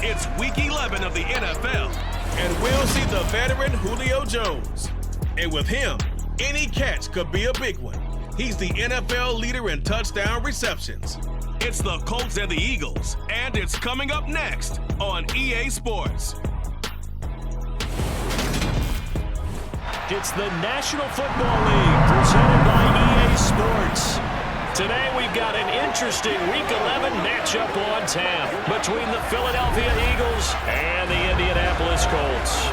It's Week 11 of the NFL, and we'll see the veteran Julio Jones. And with him, any catch could be a big one. He's the NFL leader in touchdown receptions. It's the Colts and the Eagles, and it's coming up next on EA Sports. It's the National Football League presented by EA Sports. Today we've got an interesting Week 11 matchup on tap between the Philadelphia Eagles and the Indianapolis Colts.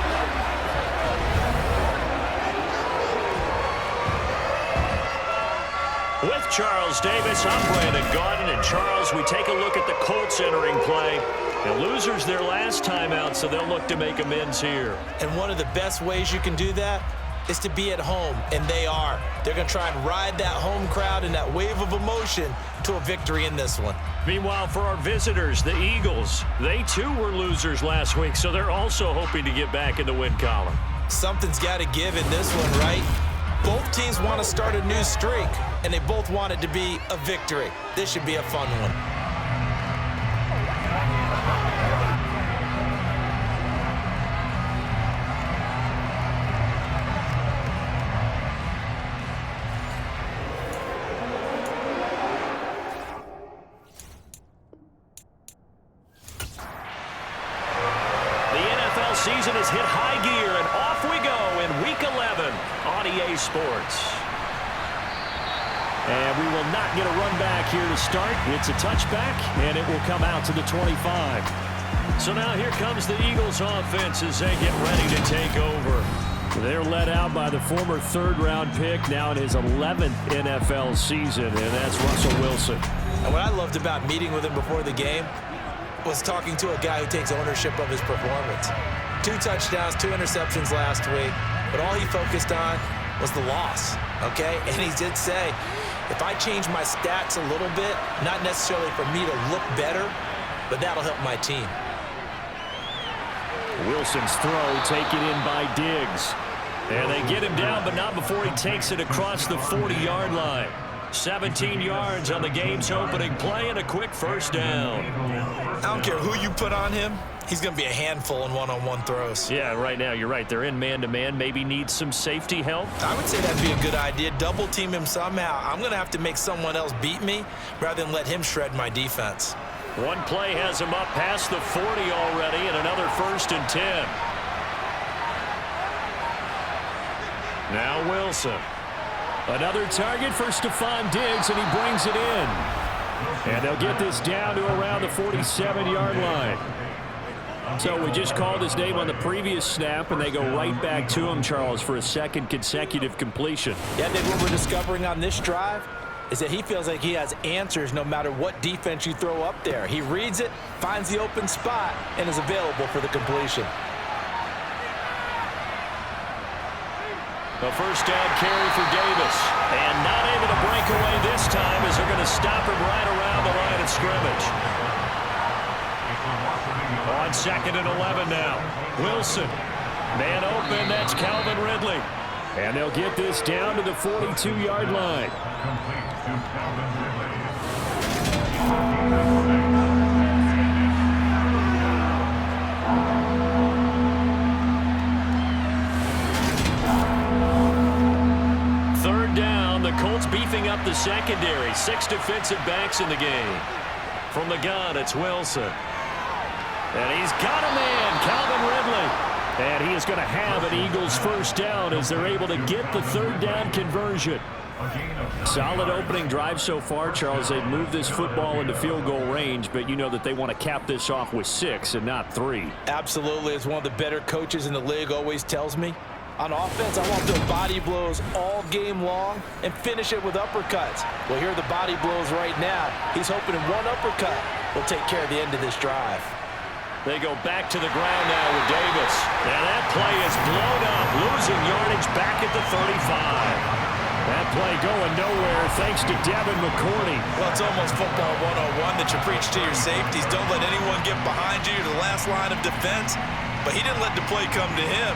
With Charles Davis, I'm Brandon Gaudin, and Charles, we take a look at the Colts entering play. And losers their last time out, so they'll look to make amends here. And one of the best ways you can do that is to be at home, and they are. They're going to try and ride that home crowd and that wave of emotion to a victory in this one. Meanwhile, for our visitors, the Eagles, they too were losers last week, so they're also hoping to get back in the win column. Something's got to give in this one, right? Both teams want to start a new streak, and they both want it to be a victory. This should be a fun one. Season has hit high gear, and off we go in Week 11 on EA Sports. And we will not get a run back here to start. It's a touchback, and it will come out to the 25. So now here comes the Eagles offense as they get ready to take over. They're led out by the former third-round pick, now in his 11th NFL season, and that's Russell Wilson. And what I loved about meeting with him before the game was talking to a guy who takes ownership of his performance. 2 touchdowns, 2 interceptions last week, but all he focused on was the loss, okay? And he did say, if I change my stats a little bit, not necessarily for me to look better, but that'll help my team. Wilson's throw taken in by Diggs. And they get him down, but not before he takes it across the 40-yard line. 17 yards on the game's opening play and a quick first down. I don't care who you put on him. He's going to be a handful in one-on-one throws. Yeah, right now, you're right. They're in man-to-man. Maybe need some safety help. I would say that'd be a good idea. Double team him somehow. I'm going to have to make someone else beat me rather than let him shred my defense. One play has him up past the 40 already, and another 1st and 10. Now Wilson. Another target for Stephon Diggs, and he brings it in. And they'll get this down to around the 47-yard line. So we just called his name on the previous snap, and they go right back to him, Charles, for a second consecutive completion. Yeah, I think what we're discovering on this drive is that he feels like he has answers no matter what defense you throw up there. He reads it, finds the open spot, and is available for the completion. A first down carry for Davis. And not able to break away this time as they're going to stop him right around the line of scrimmage. On 2nd and 11 now. Wilson. Man open, that's Calvin Ridley. And they'll get this down to the 42-yard line. Third down, the Colts beefing up the secondary. 6 defensive backs in the game. From the gun, it's Wilson. And he's got a man, Calvin Ridley. And he is going to have an Eagles first down as they're able to get the third down conversion. Solid opening drive so far, Charles. They've moved this football into field goal range, but you know that they want to cap this off with 6 and not 3. Absolutely. As one of the better coaches in the league always tells me, on offense, I want those body blows all game long and finish it with uppercuts. Well, here are the body blows right now. He's hoping in one uppercut will take care of the end of this drive. They go back to the ground now with Davis. And that play is blown up, losing yardage back at the 35. That play going nowhere thanks to Devin McCourty. Well, it's almost football 101 that you preach to your safeties. Don't let anyone get behind you to the last line of defense. But he didn't let the play come to him.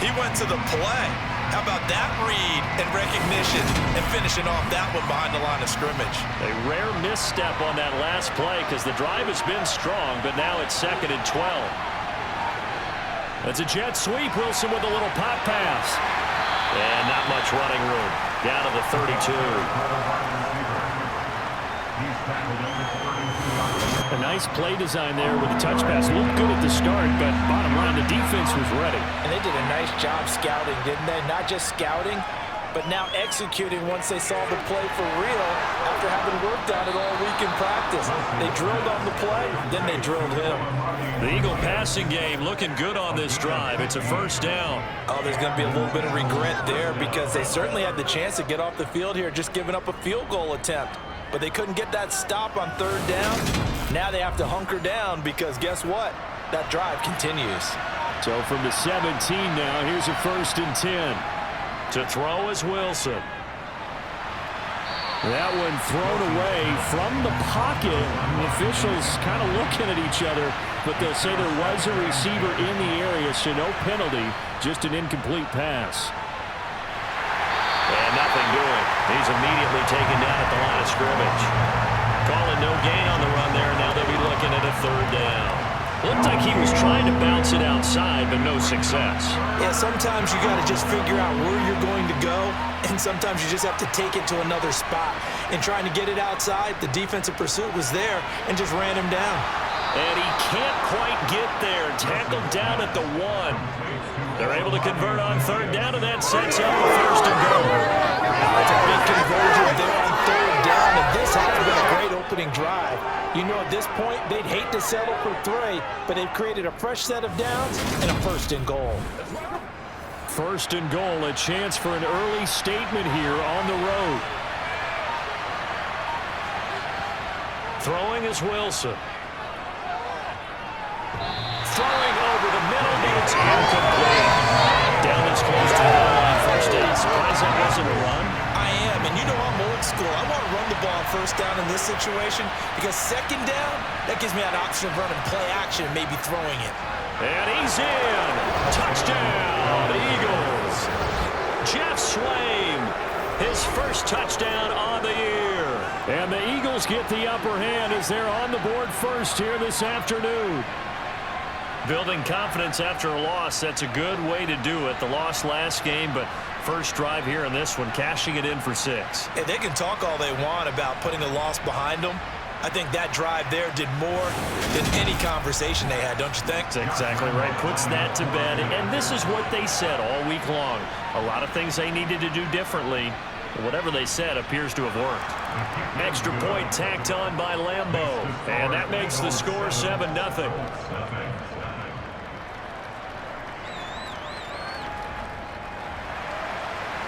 He went to the play. How about that read and recognition and finishing off that one behind the line of scrimmage? A rare misstep on that last play because the drive has been strong, but now it's 2nd and 12. That's a jet sweep. Wilson with a little pop pass. And not much running room. Down to the 32. A nice play design there with the touch pass. Looked good at the start, but bottom line, the defense was ready. And they did a nice job scouting, didn't they? Not just scouting, but now executing once they saw the play for real after having worked on it all week in practice. They drilled on the play, then they drilled him. The Eagle passing game looking good on this drive. It's a 1st down. Oh, there's going to be a little bit of regret there because they certainly had the chance to get off the field here, just giving up a field goal attempt. But they couldn't get that stop on 3rd down. Now they have to hunker down because guess what? That drive continues. So from the 17 now, here's a 1st and 10. To throw is Wilson. That one thrown away from the pocket. The officials kind of looking at each other, but they'll say there was a receiver in the area, so no penalty, just an incomplete pass. And nothing doing. He's immediately taken down at the line of scrimmage. Calling no gain on the run there. Now they'll be looking at a 3rd down. Looked like he was trying to bounce it outside, but no success. Yeah, sometimes you got to just figure out where you're going to go, and sometimes you just have to take it to another spot. And trying to get it outside, the defensive pursuit was there and just ran him down. And he can't quite get there. Tackled down at the 1. They're able to convert on 3rd down, and that sets up the 1st and goal. That's a big conversion there on 3rd down, and this has been a great opening drive. You know, at this point, they'd hate to settle for 3, but they've created a fresh set of downs and a 1st and goal. 1st and goal, a chance for an early statement here on the road. Throwing is Wilson. Throwing over the middle, it's incomplete. Down as close to the goal line, 1st down. Surprised that wasn't a run. I am, and you know I'm old school. I want to run the ball 1st down in this situation because 2nd down, that gives me an option of running play action and maybe throwing it. And he's in. Touchdown, Eagles. Jeff Swaim, his 1st touchdown on the year. And the Eagles get the upper hand as they're on the board first here this afternoon. Building confidence after a loss, that's a good way to do it. The loss last game, but first drive here in this one, cashing it in for 6. And they can talk all they want about putting a loss behind them. I think that drive there did more than any conversation they had, don't you think? That's exactly right. Puts that to bed. And this is what they said all week long. A lot of things they needed to do differently. Whatever they said appears to have worked. Extra point tacked on by Lambeau. And that makes the score 7-0.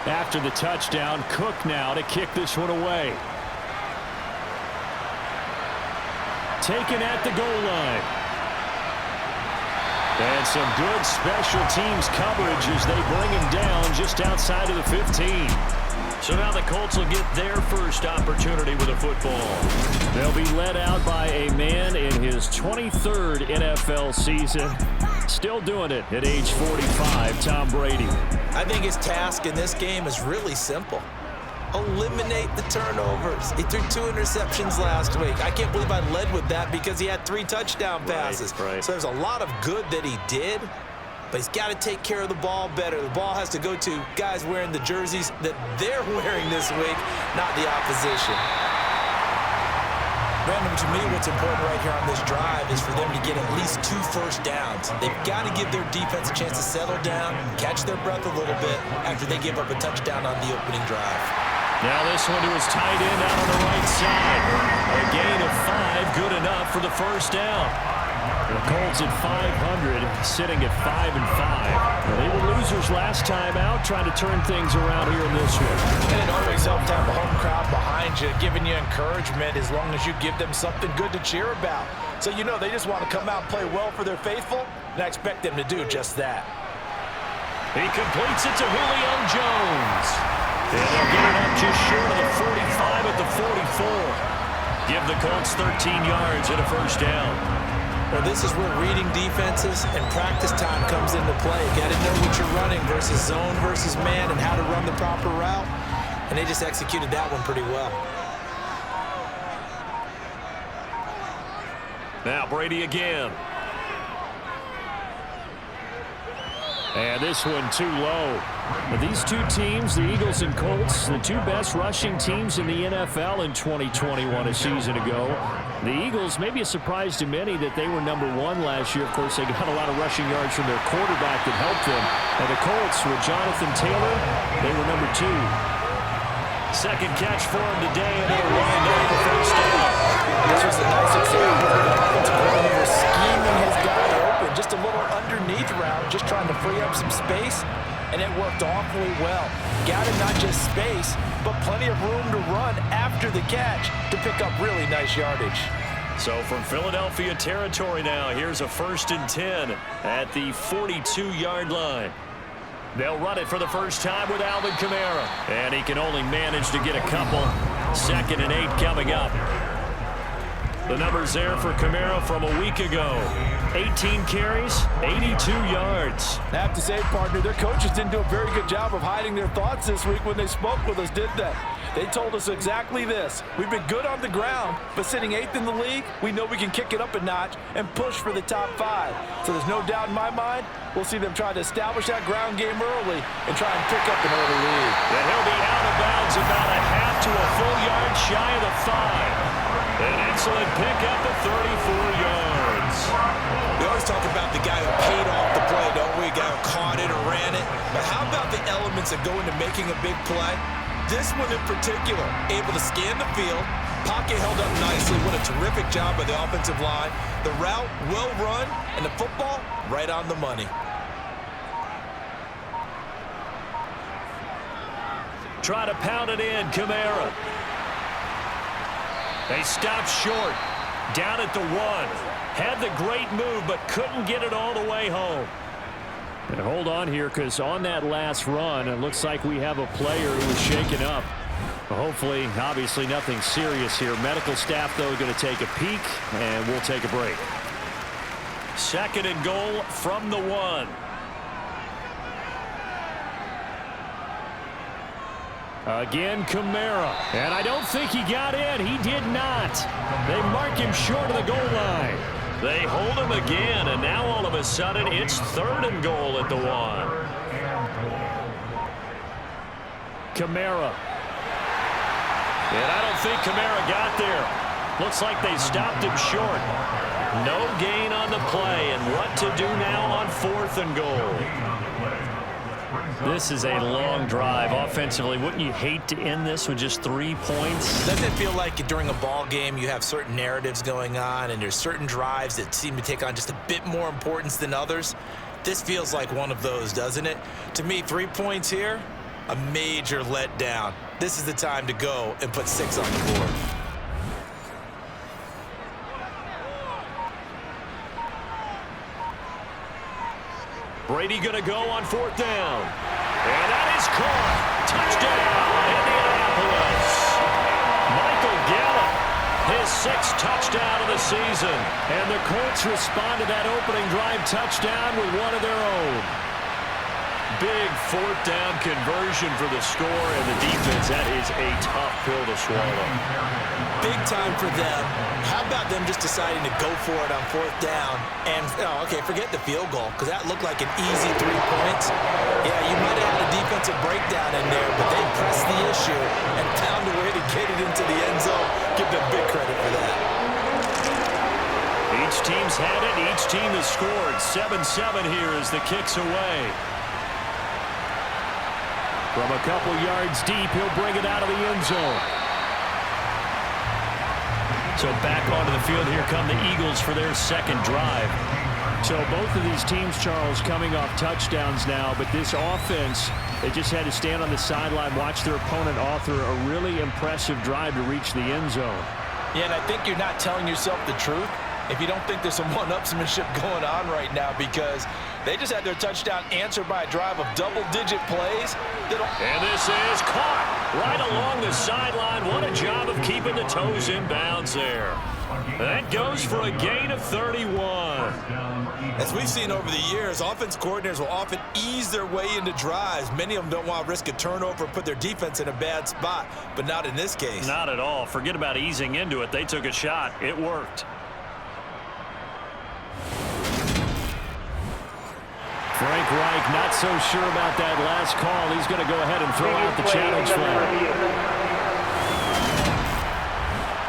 After the touchdown, Cook now to kick this one away. Taken at the goal line. And some good special teams coverage as they bring him down just outside of the 15. So now the Colts will get their first opportunity with a football. They'll be led out by a man in his 23rd NFL season. Still doing it at age 45, Tom Brady. I think his task in this game is really simple. Eliminate the turnovers. He threw 2 interceptions last week. I can't believe I led with that because he had 3 touchdown passes. Right. So there's a lot of good that he did, but he's got to take care of the ball better. The ball has to go to guys wearing the jerseys that they're wearing this week, not the opposition. Brandon, to me, what's important right here on this drive is for them to get at least 2 first downs. They've got to give their defense a chance to settle down, catch their breath a little bit after they give up a touchdown on the opening drive. Now this one to his tight end out on the right side. A gain of 5, good enough for the first down. The Colts at 500, sitting at 5-5. They were losers last time out, trying to turn things around here in this one. And it always helps to have a home crowd behind you, giving you encouragement as long as you give them something good to cheer about. So you know they just want to come out and play well for their faithful, and I expect them to do just that. He completes it to Julio Jones. And they'll get it up just short of the 45 at the 44. Give the Colts 13 yards and a first down. Well, this is where reading defenses and practice time comes into play. You got to know what you're running versus zone versus man and how to run the proper route. And they just executed that one pretty well. Now Brady again. And this one too low. These two teams, the Eagles and Colts, the two best rushing teams in the NFL in 2021 a season ago. The Eagles, maybe a surprise to many that they were #1 last year. Of course, they got a lot of rushing yards from their quarterback that helped them. And the Colts with Jonathan Taylor, they were #2. Second catch for him today, and they're lined up the first down. This was a nice example of the offensive coordinator scheming his guy open. Just a little underneath route, just trying to free up some space, and it worked awfully well. Gathered not just space, but plenty of room to run after the catch to pick up really nice yardage. So from Philadelphia territory now, here's a 1st and 10 at the 42-yard line. They'll run it for the first time with Alvin Kamara. And he can only manage to get a couple. 2nd and 8 coming up. The numbers there for Kamara from a week ago. 18 carries, 82 yards. I have to say, partner, their coaches didn't do a very good job of hiding their thoughts this week when they spoke with us, did they? They told us exactly this. We've been good on the ground, but sitting 8th in the league, we know we can kick it up a notch and push for the top 5. So there's no doubt in my mind, we'll see them try to establish that ground game early and try and pick up an early lead. And he'll be out of bounds about a half to a full yard shy of the 5. An excellent pickup of 34 yards. We always talk about the guy who paid off the play, don't we? The guy who caught it or ran it. But how about the elements that go into making a big play? This one in particular, able to scan the field, pocket held up nicely. What a terrific job by the offensive line. The route, well run, and the football, right on the money. Try to pound it in, Kamara. They stopped short, down at the 1. Had the great move, but couldn't get it all the way home. And hold on here, because on that last run, it looks like we have a player who was shaken up. Hopefully, obviously, nothing serious here. Medical staff, though, going to take a peek, and we'll take a break. 2nd and goal from the 1. Again, Kamara. And I don't think he got in. He did not. They mark him short of the goal line. They hold him again, and now all of a sudden it's 3rd and goal at the 1. Kamara. And I don't think Kamara got there. Looks like they stopped him short. No gain on the play, and what to do now on 4th and goal. This is a long drive offensively. Wouldn't you hate to end this with just 3 points? Doesn't it feel like during a ball game you have certain narratives going on and there's certain drives that seem to take on just a bit more importance than others? This feels like one of those, doesn't it? To me, 3 points here, a major letdown. This is the time to go and put 6 on the board. Brady going to go on 4th down. And that is caught. Touchdown, Indianapolis. Michael Gallup, his 6th touchdown of the season. And the Colts respond to that opening drive touchdown with one of their own. Big 4th down conversion for the score, and the defense, that is a tough pill to swallow. Big time for them. How about them just deciding to go for it on 4th down? And, oh, okay, forget the field goal, because that looked like an easy 3 points. Yeah, you might have had a defensive breakdown in there, but they pressed the issue and found a way to get it into the end zone. Give them big credit for that. Each team's had it. Each team has scored. 7-7 here as the kick's away. From a couple yards deep, he'll bring it out of the end zone. So back onto the field, here come the Eagles for their 2nd drive. So both of these teams, Charles, coming off touchdowns now, but this offense, they just had to stand on the sideline, watch their opponent author a really impressive drive to reach the end zone. Yeah, and I think you're not telling yourself the truth if you don't think there's some one-upsmanship going on right now, because they just had their touchdown answered by a drive of double-digit plays. And this is caught right along the sideline. What a job of keeping the toes in bounds there. That goes for a gain of 31. As we've seen over the years, offense coordinators will often ease their way into drives. Many of them don't want to risk a turnover and put their defense in a bad spot, but not in this case. Not at all. Forget about easing into it. They took a shot. It worked. Frank Reich not so sure about that last call. He's going to go ahead and throw out the challenge flag.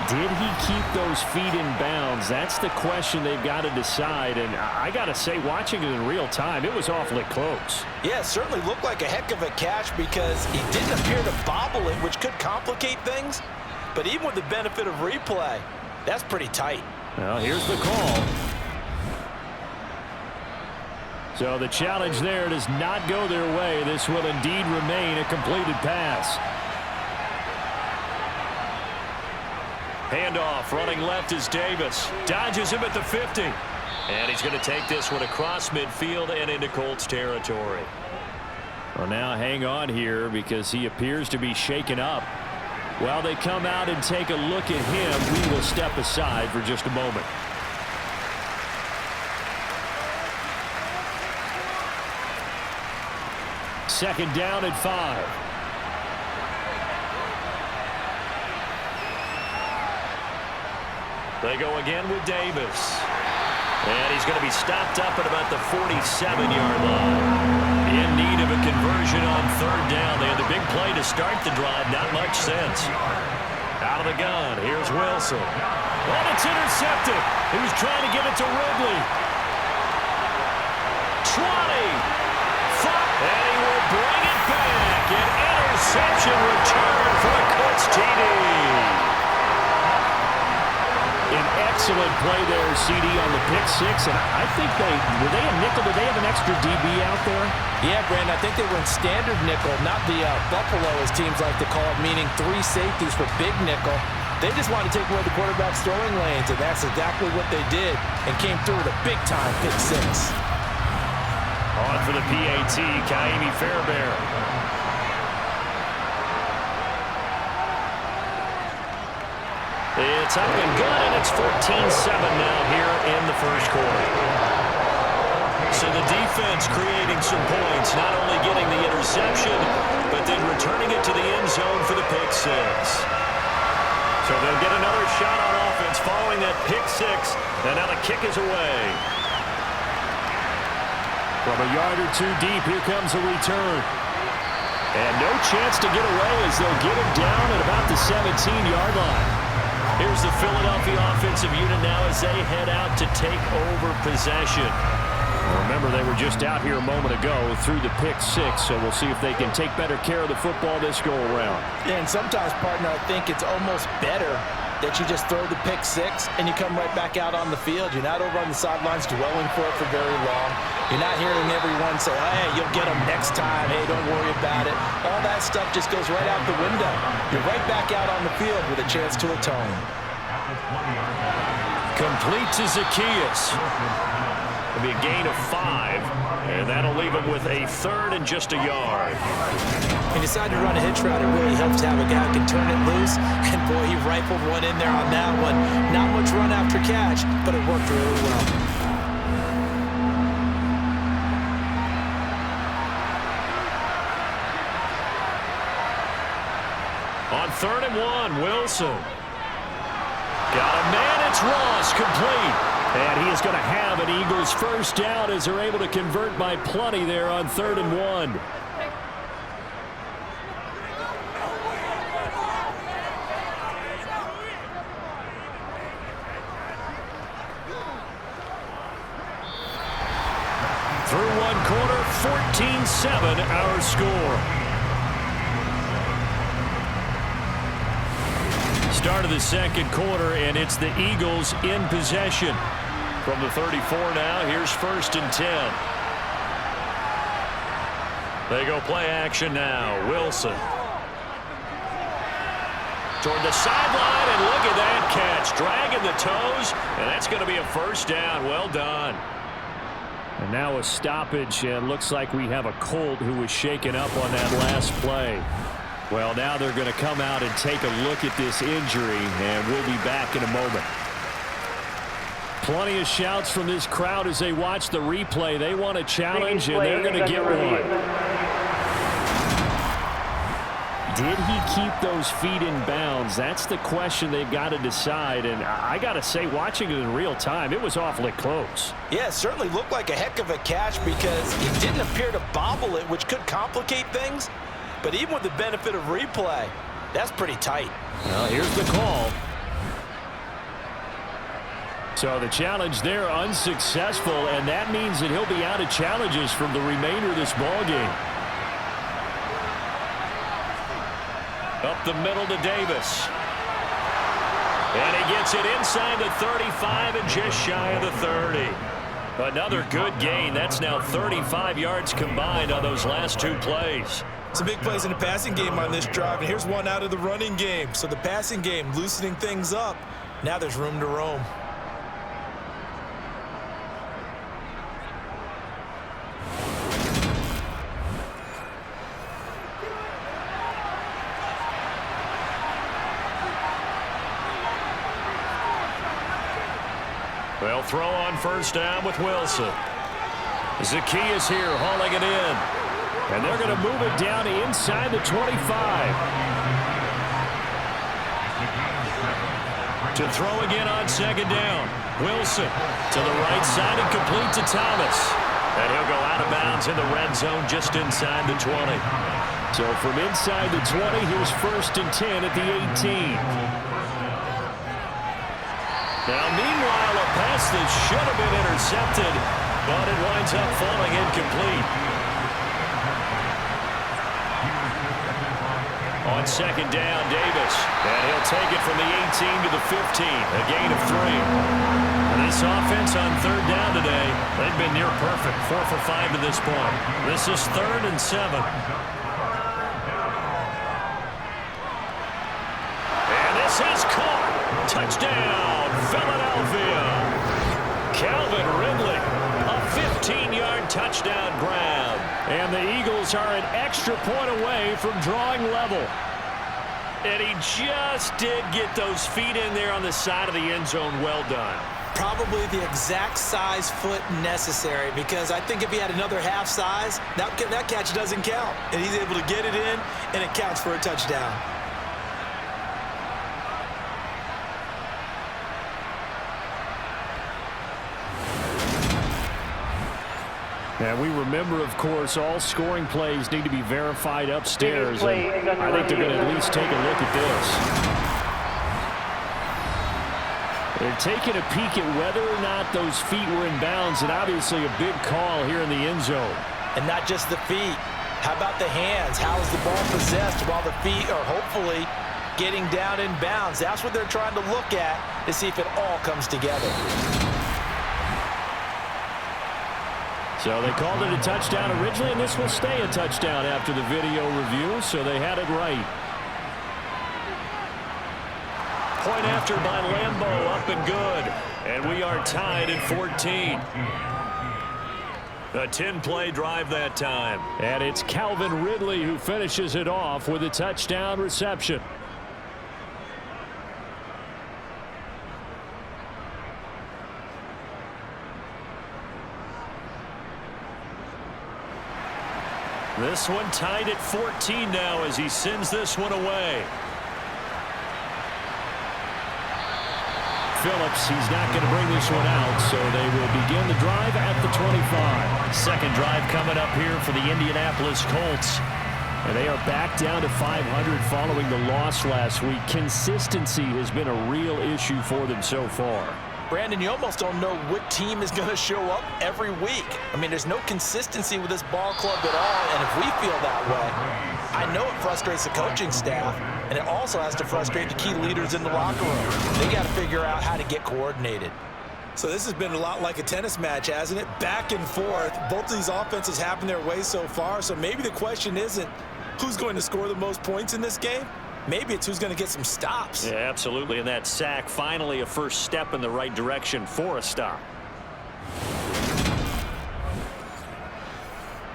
Did he keep those feet in bounds? That's the question they've got to decide. And I got to say, watching it in real time, it was awfully close. Yeah, it certainly looked like a heck of a catch because he didn't appear to bobble it, which could complicate things. But even with the benefit of replay, that's pretty tight. Well, here's the call. So the challenge there does not go their way. This will indeed remain a completed pass. Handoff, running left is Davis. Dodges him at the 50. And he's going to take this one across midfield and into Colts territory. Well, now hang on here because he appears to be shaken up. While they come out and take a look at him, we will step aside for just a moment. Second down and 5. They go again with Davis. And he's going to be stopped up at about the 47-yard line. In need of a conversion on third down. They had the big play to start the drive. Not much sense. Out of the gun. Here's Wilson. And it's intercepted. He was trying to get it to Ridley. 20. 5. And he will bring it back. An interception return for a Colts TD. An excellent play there, CD, on the pick six. And I think were they a nickel? Did they have an extra DB out there? Yeah, Brandon, I think they were in standard nickel, not the Buffalo, as teams like to call it, meaning 3 safeties for big nickel. They just wanted to take away the quarterback's throwing lanes, and that's exactly what they did and came through with a big-time pick six. On for the PAT, Kaimi Fairbairn. It's up and good, and it's 14-7 now here in the first quarter. So the defense creating some points, not only getting the interception, but then returning it to the end zone for the pick six. So they'll get another shot on offense following that pick six, and now the kick is away. From a yard or two deep, here comes a return. And no chance to get away as they'll get him down at about the 17-yard line. Here's the Philadelphia offensive unit now as they head out to take over possession. Remember, they were just out here a moment ago through the pick six, so we'll see if they can take better care of the football this go-around. Yeah, and sometimes, partner, I think it's almost better that you just throw the pick six and you come right back out on the field. You're not over on the sidelines dwelling for it for very long. You're not hearing everyone say, hey, you'll get them next time. Hey, don't worry about it. All that stuff just goes right out the window. You're right back out on the field with a chance to atone. Complete to Zacchaeus. It'll be a gain of 5, and that'll leave him with a third and just a yard. He decided to run a hitch route. It really helps to have a guy who can turn it loose. And, boy, he rifled one in there on that one. Not much run after catch, but it worked really well. On 3rd and 1, Wilson. Got a man, it's Ross, complete. And he is going to have an Eagles first down as they're able to convert by plenty there on 3rd and 1. Through one quarter, 14-7 our score. Start of the second quarter, and it's the Eagles in possession. From the 34 now, here's 1st and 10. They go play action now. Wilson. Toward the sideline, and look at that catch. Dragging the toes, and that's going to be a first down. Well done. And now a stoppage, and looks like we have a Colt who was shaken up on that last play. Well, now they're going to come out and take a look at this injury, and we'll be back in a moment. Plenty of shouts from this crowd as they watch the replay. They want a challenge, and they're going to get one. Did he keep those feet in bounds? That's the question they've got to decide. And I got to say, watching it in real time, it was awfully close. Yeah, it certainly looked like a heck of a catch because he didn't appear to bobble it, which could complicate things. But even with the benefit of replay, that's pretty tight. Well, here's the call. So the challenge there unsuccessful, and that means that he'll be out of challenges from the remainder of this ball game. Up the middle to Davis. And he gets it inside the 35 and just shy of the 30. Another good gain. That's now 35 yards combined on those last two plays. Some big plays in the passing game on this drive, and here's one out of the running game. So the passing game loosening things up. Now there's room to roam. They'll throw on first down with Wilson. Zacchaeus here hauling it in. And they're going to move it down inside the 25. To throw again on second down. Wilson to the right side and complete to Thomas. And he'll go out of bounds in the red zone just inside the 20. So from inside the 20, here's first and 10 at the 18. Now, meanwhile, a pass that should have been intercepted, but it winds up falling incomplete. On second down, Davis, and he'll take it from the 18 to the 15, a gain of 3. This offense on third down today, they've been near perfect, 4 for 5 to this point. This is 3rd and 7. And this is caught. Touchdown, Philadelphia. Calvin Ridley, a 15-yard touchdown grab. And the Eagles are an extra point away from drawing level. And he just did get those feet in there on the side of the end zone. Well done. Probably the exact size foot necessary, because I think if he had another half size, that catch doesn't count. And he's able to get it in, and it counts for a touchdown. And we remember, of course, all scoring plays need to be verified upstairs. And I think they're going to at least take a look at this. They're taking a peek at whether or not those feet were in bounds, and obviously a big call here in the end zone. And not just the feet. How about the hands? How is the ball possessed while the feet are hopefully getting down in bounds? That's what they're trying to look at to see if it all comes together. So they called it a touchdown originally, and this will stay a touchdown after the video review, so they had it right. Point after by Lambeau, up and good. And we are tied at 14. A 10-play drive that time. And it's Calvin Ridley who finishes it off with a touchdown reception. This one tied at 14 now as he sends this one away. Phillips, he's not going to bring this one out, so they will begin the drive at the 25. Second drive coming up here for the Indianapolis Colts. And they are back down to 500 following the loss last week. Consistency has been a real issue for them so far. Brandon, you almost don't know what team is going to show up every week. I mean, there's no consistency with this ball club at all, and if we feel that way, I know it frustrates the coaching staff, and it also has to frustrate the key leaders in the locker room. They got to figure out how to get coordinated. So this has been a lot like a tennis match, hasn't it? Back and forth. Both of these offenses happen their way so far, so maybe the question isn't who's going to score the most points in this game. Maybe it's who's going to get some stops. Yeah, absolutely. And that sack, finally a first step in the right direction for a stop.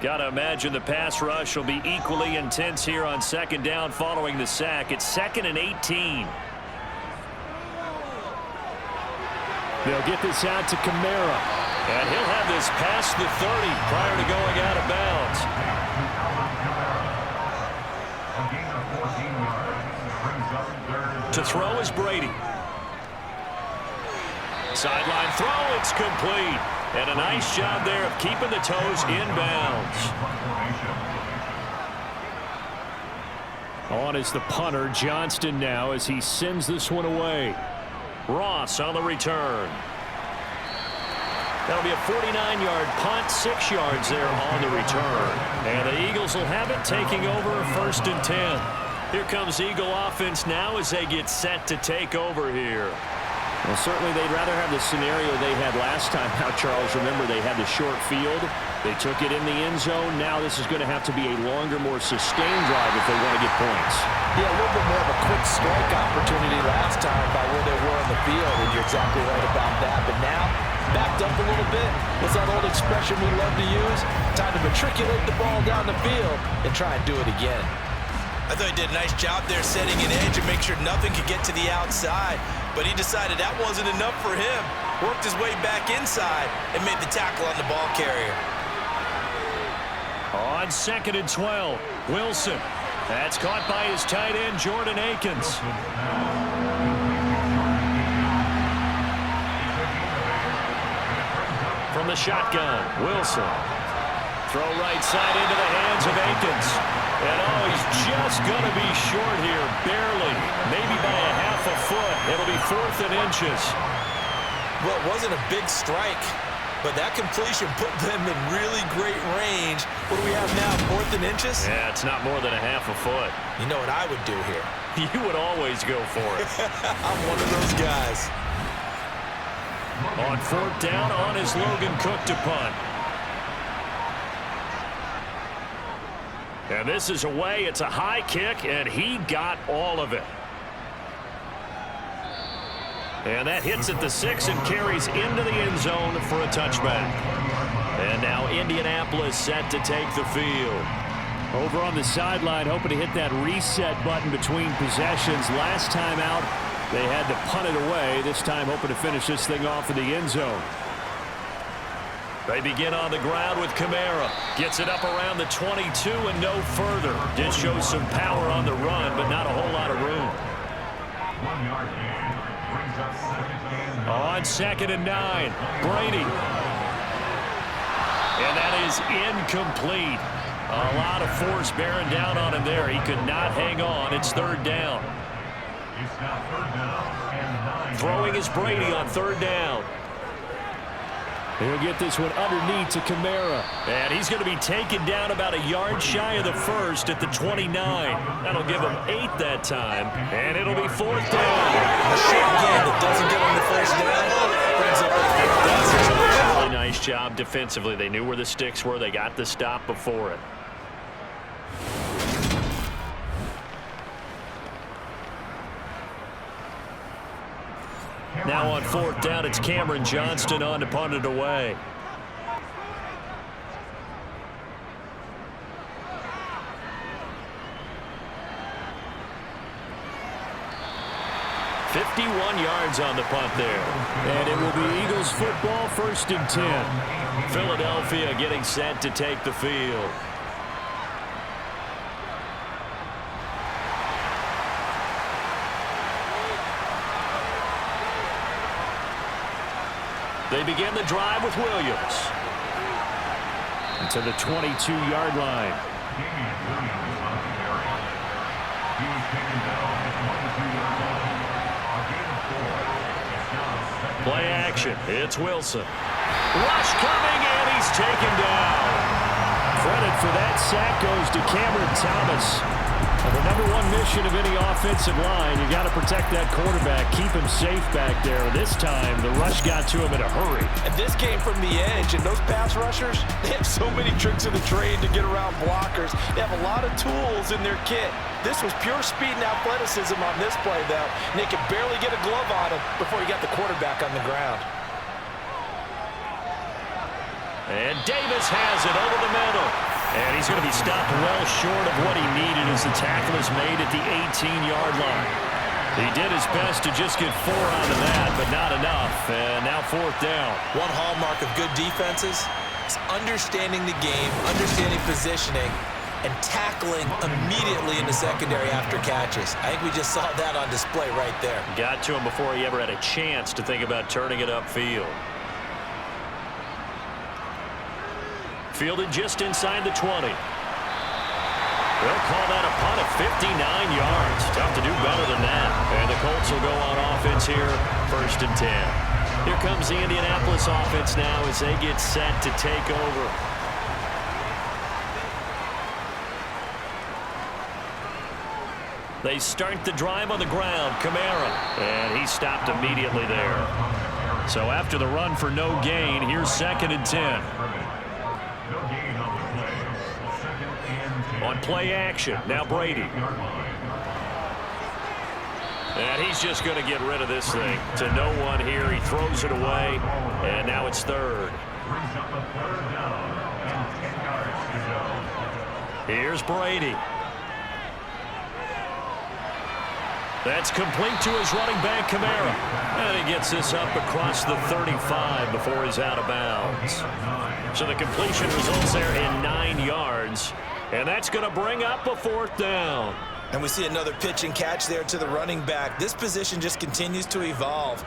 Got to imagine the pass rush will be equally intense here on second down following the sack. It's 2nd and 18. They'll get this out to Kamara. And he'll have this past the 30 prior to going out of bounds. To throw is Brady. Sideline throw, it's complete. And a nice job there of keeping the toes in bounds. On is the punter, Johnston now, as he sends this one away. Ross on the return. That'll be a 49-yard punt, 6 yards there on the return. And the Eagles will have it, taking over 1st and 10. Here comes Eagle offense now as they get set to take over here. Well, certainly they'd rather have the scenario they had last time. Now, Charles, remember they had the short field. They took it in the end zone. Now this is going to have to be a longer, more sustained drive if they want to get points. Yeah, a little bit more of a quick strike opportunity last time by where they were on the field, and you're exactly right about that. But now, backed up a little bit. What's that old expression we love to use? Time to matriculate the ball down the field and try and do it again. I thought he did a nice job there setting an edge and make sure nothing could get to the outside. But he decided that wasn't enough for him. Worked his way back inside and made the tackle on the ball carrier. On 2nd and 12, Wilson. That's caught by his tight end, Jordan Akins. From the shotgun, Wilson. Throw right side into the hands of Akins. And oh, he's just going to be short here, barely. Maybe by a half a foot. It'll be 4th and inches. Well, it wasn't a big strike, but that completion put them in really great range. What do we have now, 4th and inches? Yeah, it's not more than a half a foot. You know what I would do here? You would always go for it. I'm one of those guys. On 4th down, on is Logan Cook to punt. And this is away. It's a high kick, and he got all of it. And that hits at the 6 and carries into the end zone for a touchback. And now Indianapolis set to take the field. Over on the sideline, hoping to hit that reset button between possessions. Last time out, they had to punt it away. This time hoping to finish this thing off in the end zone. They begin on the ground with Kamara. Gets it up around the 22 and no further. Did show some power on the run, but not a whole lot of room. On 2nd and 9, Brady. And that is incomplete. A lot of force bearing down on him there. He could not hang on. It's 3rd down. Throwing is Brady on 3rd down. He'll get this one underneath to Kamara. And he's going to be taken down about a yard shy of the 1st at the 29. That'll give him 8 that time. And it'll be 4th down. A short game that doesn't get on the 1st down brings up a Really nice job defensively. They knew where the sticks were. They got the stop before it. Now on 4th down, it's Cameron Johnston on to punt it away. "51 yards on the punt there. And it will be Eagles football, 1st and 10. Philadelphia getting set to take the field. They begin the drive with Williams. To the 22-yard line. Play action. It's Wilson. Rush coming, and he's taken down. Credit for that sack goes to Cameron Thomas. And the #1 mission of any offensive line, you got to protect that quarterback, keep him safe back there. This time, the rush got to him in a hurry. And this came from the edge, and those pass rushers, they have so many tricks in the trade to get around blockers. They have a lot of tools in their kit. This was pure speed and athleticism on this play, though. And they could barely get a glove on him before he got the quarterback on the ground. And Davis has it over the middle. And he's going to be stopped well short of what he needed as the tackle is made at the 18-yard line. He did his best to just get 4 out of that, but but not enough. And now fourth down. One hallmark of good defenses is understanding the game, understanding positioning, and tackling immediately in the secondary after catches. I think we just saw that on display right there. Got to him before he ever had a chance to think about turning it upfield. Fielded just inside the 20. They'll call that a punt of 59 yards. Tough to do better than that. And the Colts will go on offense here, 1st and 10. Here comes the Indianapolis offense now as they get set to take over. They start the drive on the ground. Kamara. And he stopped immediately there. So after the run for no gain, here's 2nd and 10. On play action, now Brady. And he's just going to get rid of this thing. To no one here, he throws it away, and now it's 3rd. Here's Brady. That's complete to his running back, Kamara. And he gets this up across the 35 before he's out of bounds. So the completion results there in 9 yards. And that's going to bring up a 4th down. And we see another pitch and catch there to the running back. This position just continues to evolve.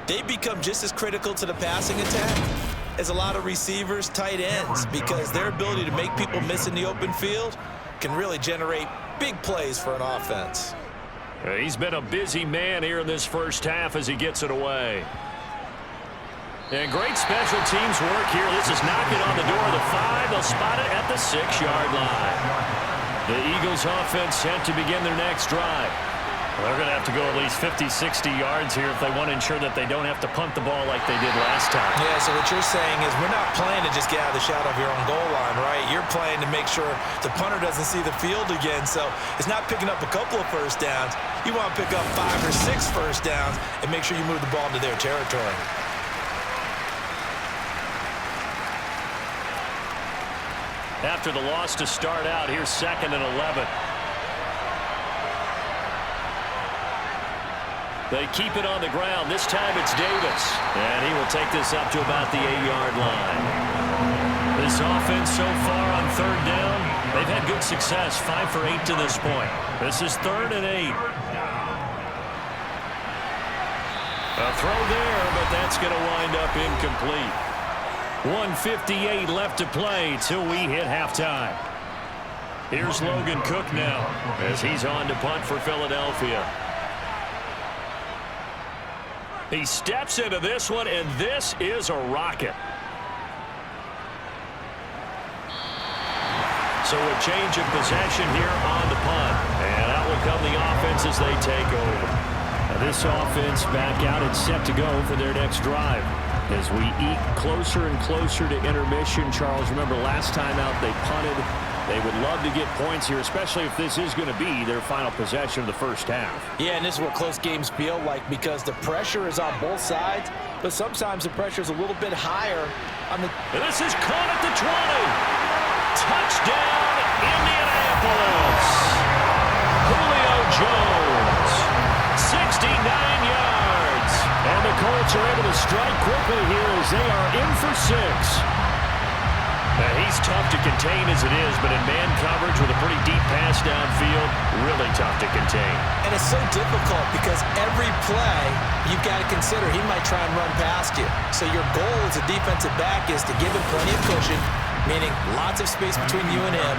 They become just as critical to the passing attack as a lot of receivers, tight ends, because their ability to make people miss in the open field can really generate big plays for an offense. He's been a busy man here in this first half as he gets it away. And great special teams work here. This is knocking on the door of the 5. They'll spot it at the 6-yard line. The Eagles offense set to begin their next drive. Well, they're going to have to go at least 50, 60 yards here if they want to ensure that they don't have to punt the ball like they did last time. Yeah, so what you're saying is we're not playing to just get out of the shadow of your own goal line, right? You're playing to make sure the punter doesn't see the field again. So it's not picking up a couple of first downs. You want to pick up 5 or 6 first downs and make sure you move the ball into their territory. After the loss to start out, here's 2nd and 11. They keep it on the ground. This time it's Davis. And he will take this up to about the 8-yard line. This offense so far on 3rd down, they've had good success. 5 for 8 to this point. This is 3rd and 8. A throw there, but that's going to wind up incomplete. 1:58 left to play till we hit halftime. Here's Logan Cook now as he's on to punt for Philadelphia. He steps into this one, and this is a rocket. So a change of possession here on the punt. And out will come the offense as they take over. Now this offense back out and set to go for their next drive. As we eke closer and closer to intermission, Charles, remember last time out they punted. They would love to get points here, especially if this is going to be their final possession of the first half. Yeah, and this is what close games feel like because the pressure is on both sides, but sometimes the pressure is a little bit higher. And this is caught at the 20. Touchdown, Indianapolis. Julio Jones, 69 yards. And the Colts are able to strike quickly here as they are in for 6. Now, he's tough to contain as it is, but in man coverage with a pretty deep pass downfield, really tough to contain. And it's so difficult because every play you've got to consider he might try and run past you. So your goal as a defensive back is to give him plenty of cushion, meaning lots of space between you and him.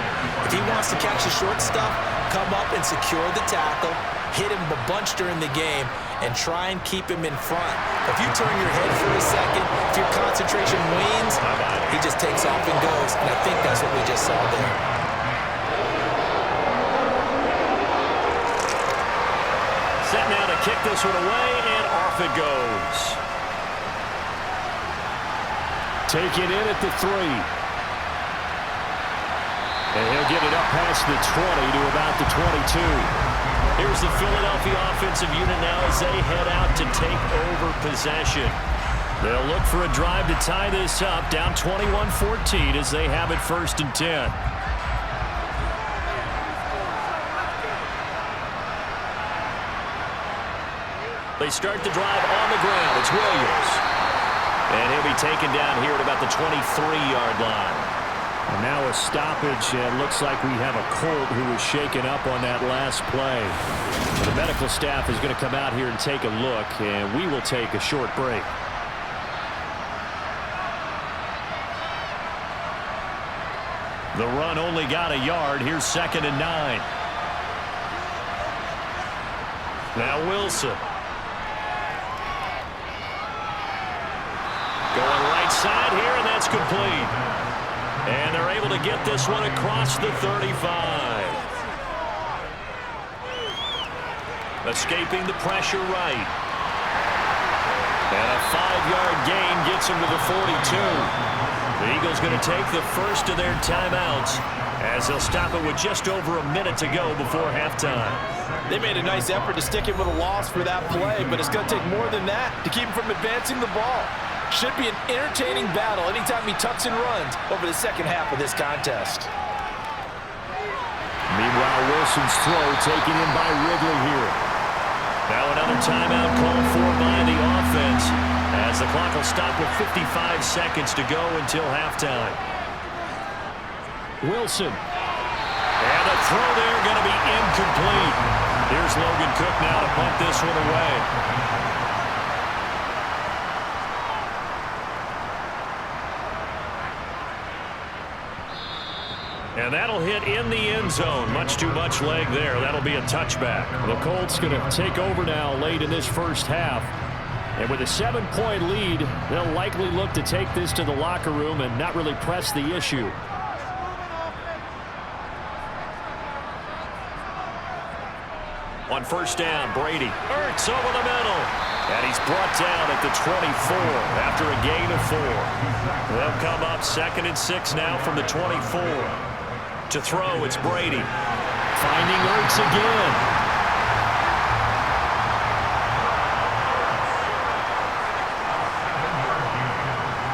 If he wants to catch the short stuff, come up and secure the tackle, hit him a bunch during the game, and try and keep him in front. If you turn your head for a second, if your concentration wanes, he just takes off and goes. And I think that's what we just saw there. Set now to kick this one away, and off it goes. Take it in at the 3. And he'll get it up past the 20 to about the 22. Here's the Philadelphia offensive unit now as they head out to take over possession. They'll look for a drive to tie this up, down 21-14 as they have it 1st and 10. They start the drive on the ground. It's Williams. And he'll be taken down here at about the 23-yard line. And now a stoppage, and looks like we have a Colt who was shaken up on that last play. The medical staff is going to come out here and take a look, and we will take a short break. The run only got a yard. Here's 2nd and 9. Now Wilson. Going right side here, and that's complete. And they're able to get this one across the 35. Escaping the pressure right. And a 5-yard gain gets him to the 42. The Eagles going to take the first of their timeouts as they'll stop it with just over a minute to go before halftime. They made a nice effort to stick him with a loss for that play, but it's going to take more than that to keep him from advancing the ball. Should be an entertaining battle anytime he tucks and runs over the second half of this contest. Meanwhile, Wilson's throw taken in by Ridley here. Now another timeout called for by the offense as the clock will stop with 55 seconds to go until halftime. Wilson. And the throw there going to be incomplete. Here's Logan Cook now to punt this one away. And that'll hit in the end zone. Much too much leg there. That'll be a touchback. The Colts going to take over now late in this first half. And with a 7-point lead, they'll likely look to take this to the locker room and not really press the issue. On first down, Brady. Ertz over the middle. And he's brought down at the 24 after a gain of 4. They'll come up 2nd and 6 now from the 24. To throw, it's Brady. Finding Ertz again.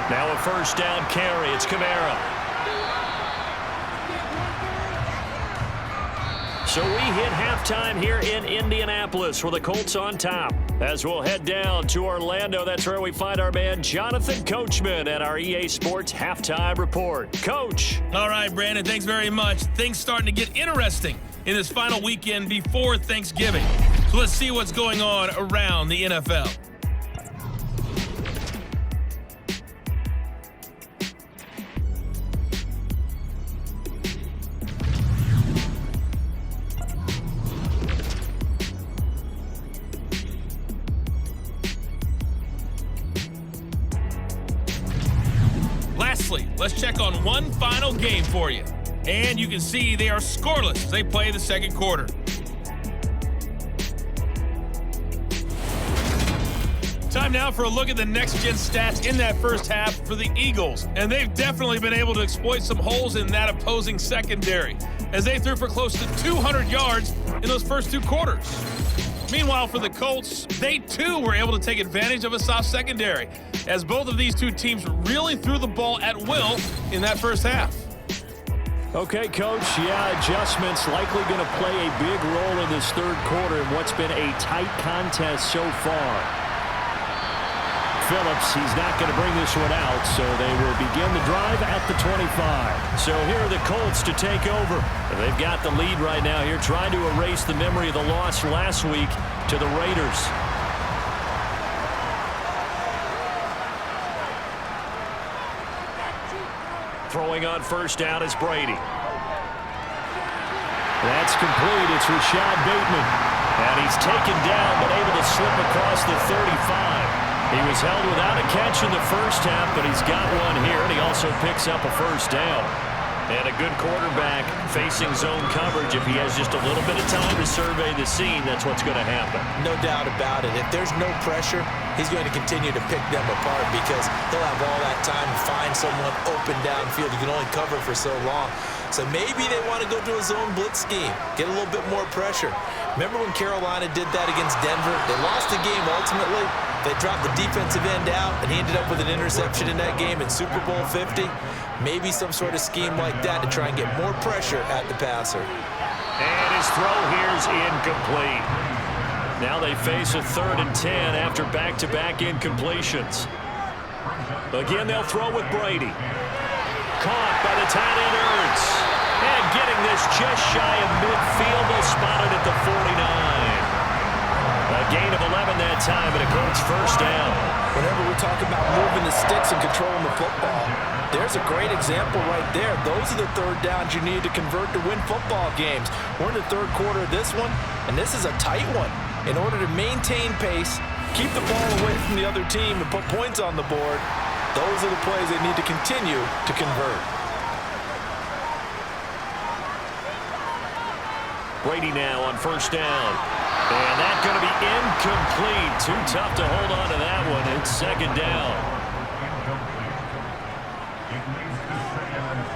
Now a first down carry. It's Kamara. So we hit halftime here in Indianapolis with the Colts on top. As we'll head down to Orlando, that's where we find our man Jonathan Coachman at our EA Sports Halftime Report. Coach. All right, Brandon, thanks very much. Things starting to get interesting in this final weekend before Thanksgiving. So let's see what's going on around the NFL. Lastly, let's check on one final game for you. And you can see they are scoreless as they play the second quarter. Time now for a look at the next-gen stats in that first half for the Eagles. And they've definitely been able to exploit some holes in that opposing secondary as they threw for close to 200 yards in those first 2 quarters. Meanwhile, for the Colts, they too were able to take advantage of a soft secondary as both of these two teams really threw the ball at will in that first half. Okay, Coach, adjustments likely going to play a big role in this third quarter in what's been a tight contest so far. Phillips, he's not going to bring this one out, so they will begin the drive at the 25. So here are the Colts to take over. They've got the lead right now here, trying to erase the memory of the loss last week to the Raiders. Throwing on first down is Brady. That's complete. It's Rashad Bateman. And he's taken down, but able to slip across the 35. He was held without a catch in the first half, but he's got one here, and he also picks up a first down. And a good quarterback facing zone coverage. If he has just a little bit of time to survey the scene, that's what's going to happen. No doubt about it. If there's no pressure, he's going to continue to pick them apart because he'll have all that time to find someone open downfield. You can only cover for so long. So maybe they want to go to a zone blitz scheme, get a little bit more pressure. Remember when Carolina did that against Denver? They lost the game ultimately. They dropped the defensive end out, and he ended up with an interception in that game in Super Bowl 50. Maybe some sort of scheme like that to try and get more pressure at the passer. And his throw here is incomplete. Now they face a 3rd and 10 after back-to-back incompletions. Again, they'll throw with Brady. Caught by the tight end Ertz. And getting this just shy of midfield. They'll spot it at the 49. A gain of 11 that time, and a Colts first down. Whenever we talk about moving the sticks and controlling the football, there's a great example right there. Those are the 3rd downs you need to convert to win football games. We're in the 3rd quarter of this one, and this is a tight one. In order to maintain pace, keep the ball away from the other team, and put points on the board, those are the plays they need to continue to convert. Brady now on first down. And that's going to be incomplete. Too tough to hold on to that one. It's 2nd down.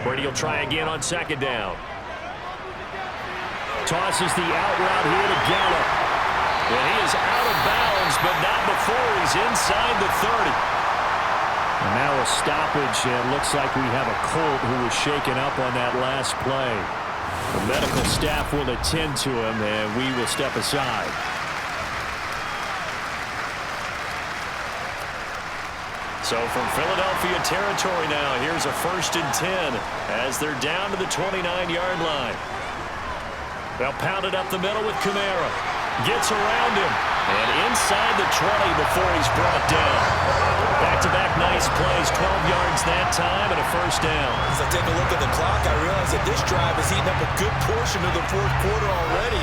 Brady will try again on 2nd down. Tosses the out route here to Gallup. And he is out of bounds, but not before he's inside the 30. And now a stoppage, and it looks like we have a Colt who was shaken up on that last play. The medical staff will attend to him, and we will step aside. So from Philadelphia territory now, here's a 1st and 10 as they're down to the 29-yard line. They'll pound it up the middle with Kamara. Gets around him. And inside the 20 before he's brought down. Back-to-back nice plays, 12 yards that time, and a first down. As I take a look at the clock, I realize that this drive has eaten up a good portion of the 4th quarter already.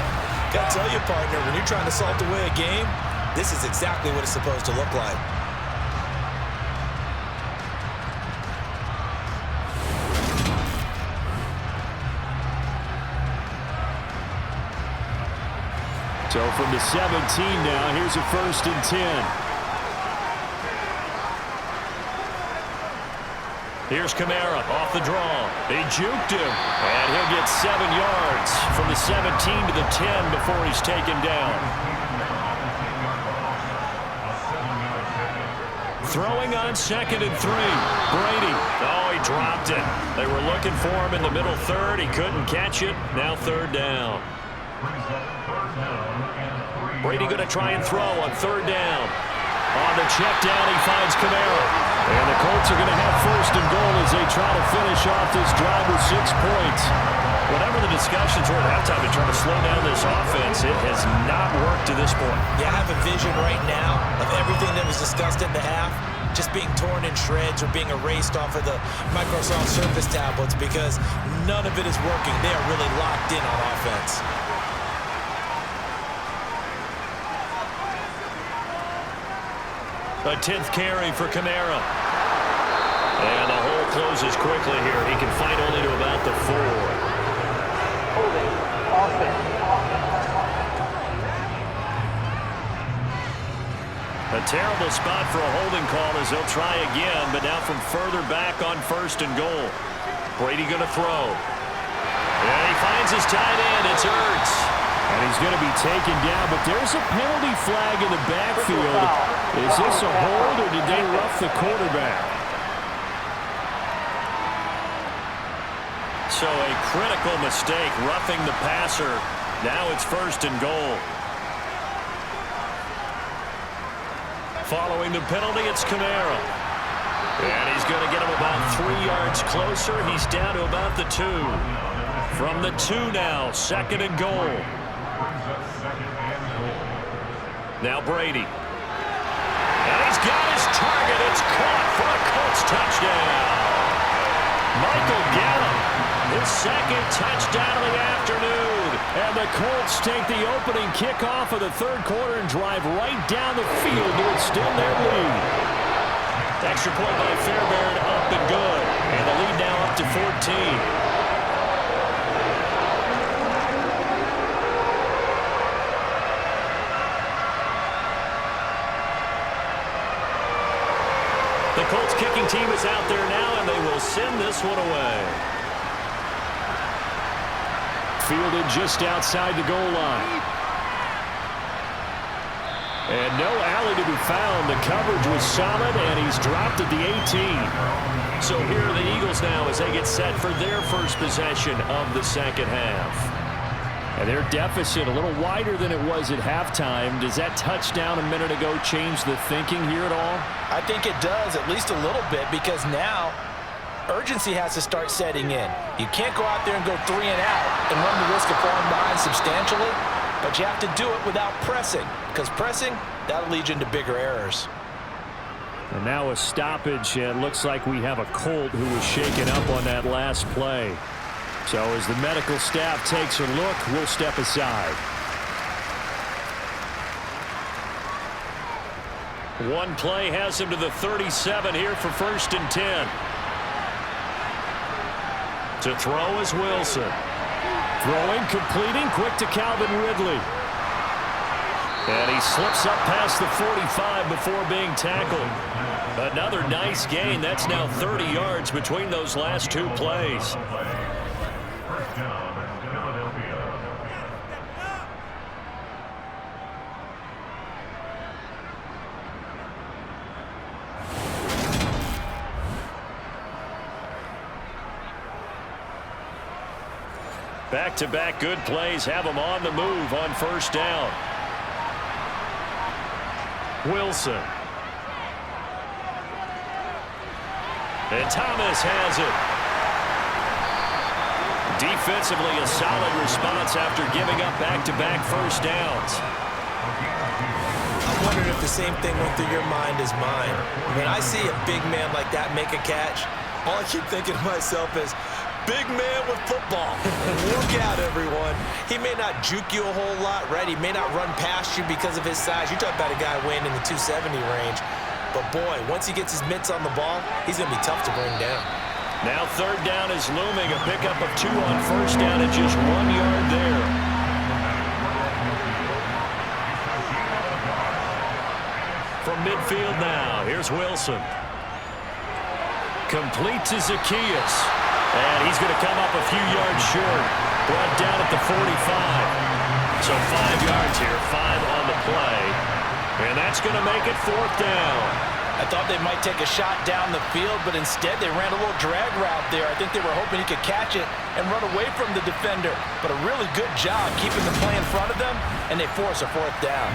Got to tell you, partner, when you're trying to salt away a game, this is exactly what it's supposed to look like. So from the 17 now, here's a 1st and 10. Here's Kamara off the draw. They juked him. And he'll get 7 yards from the 17 to the 10 before he's taken down. Throwing on 2nd and 3. Brady. Oh, he dropped it. They were looking for him in the middle 3rd. He couldn't catch it. Now 3rd down. Brady going to try and throw on 3rd down. On the check down, he finds Kamara. And the Colts are going to have 1st and goal as they try to finish off this drive with 6 points. Whatever the discussions were at halftime to try to slow down this offense, it has not worked to this point. Yeah, I have a vision right now of everything that was discussed in the half just being torn in shreds or being erased off of the Microsoft Surface tablets because none of it is working. They are really locked in on offense. A 10th carry for Kamara. And the hole closes quickly here. He can fight only to about the 4. Holding offense. A terrible spot for a holding call as they'll try again, but now from further back on 1st and goal. Brady going to throw. And he finds his tight end. It's Ertz. And he's going to be taken down, but there's a penalty flag in the backfield. Is this a hold, or did they rough the quarterback? So a critical mistake, roughing the passer. Now it's 1st and goal. Following the penalty, it's Kamara. And he's going to get him about 3 yards closer. He's down to about the 2. From the 2 now, 2nd and goal. Now Brady. And he's got his target. It's caught for a Colts touchdown. Michael Gallup, his 2nd touchdown of the afternoon. And the Colts take the opening kickoff of the 3rd quarter and drive right down the field to extend their lead. Extra point by Fairbairn, up and good. And the lead now up to 14. The Colts kicking team is out there now, and they will send this one away. Fielded just outside the goal line. And no alley to be found. The coverage was solid, and he's dropped at the 18. So here are the Eagles now as they get set for their first possession of the 2nd half. And their deficit a little wider than it was at halftime. Does that touchdown a minute ago change the thinking here at all? I think it does, at least a little bit, because now urgency has to start setting in. You can't go out there and go 3 and out and run the risk of falling behind substantially, but you have to do it without pressing, because pressing, that'll lead you into bigger errors. And now a stoppage, and it looks like we have a Colt who was shaken up on that last play. So as the medical staff takes a look, we'll step aside. One play has him to the 37 here for 1st and 10. To throw is Wilson. Throwing, completing, quick to Calvin Ridley. And he slips up past the 45 before being tackled. Another nice gain. That's now 30 yards between those last 2 plays. Back-to-back good plays have him on the move on 1st down. Wilson. And Thomas has it. Defensively, a solid response after giving up back-to-back 1st downs. I'm wondering if the same thing went through your mind as mine. When I see a big man like that make a catch, all I keep thinking to myself is, big man with football. Look out, everyone. He may not juke you a whole lot, right? He may not run past you because of his size. You're talking about a guy weighing in the 270 range. But, boy, once he gets his mitts on the ball, he's going to be tough to bring down. Now 3rd down is looming. A pickup of 2 on 1st down and just 1 yard there. From midfield now, here's Wilson. Complete to Zacchaeus. And he's going to come up a few yards short. Brought down at the 45. So 5 yards here, 5 on the play. And that's going to make it 4th down. I thought they might take a shot down the field, but instead they ran a little drag route there. I think they were hoping he could catch it and run away from the defender. But a really good job keeping the play in front of them, and they force a 4th down.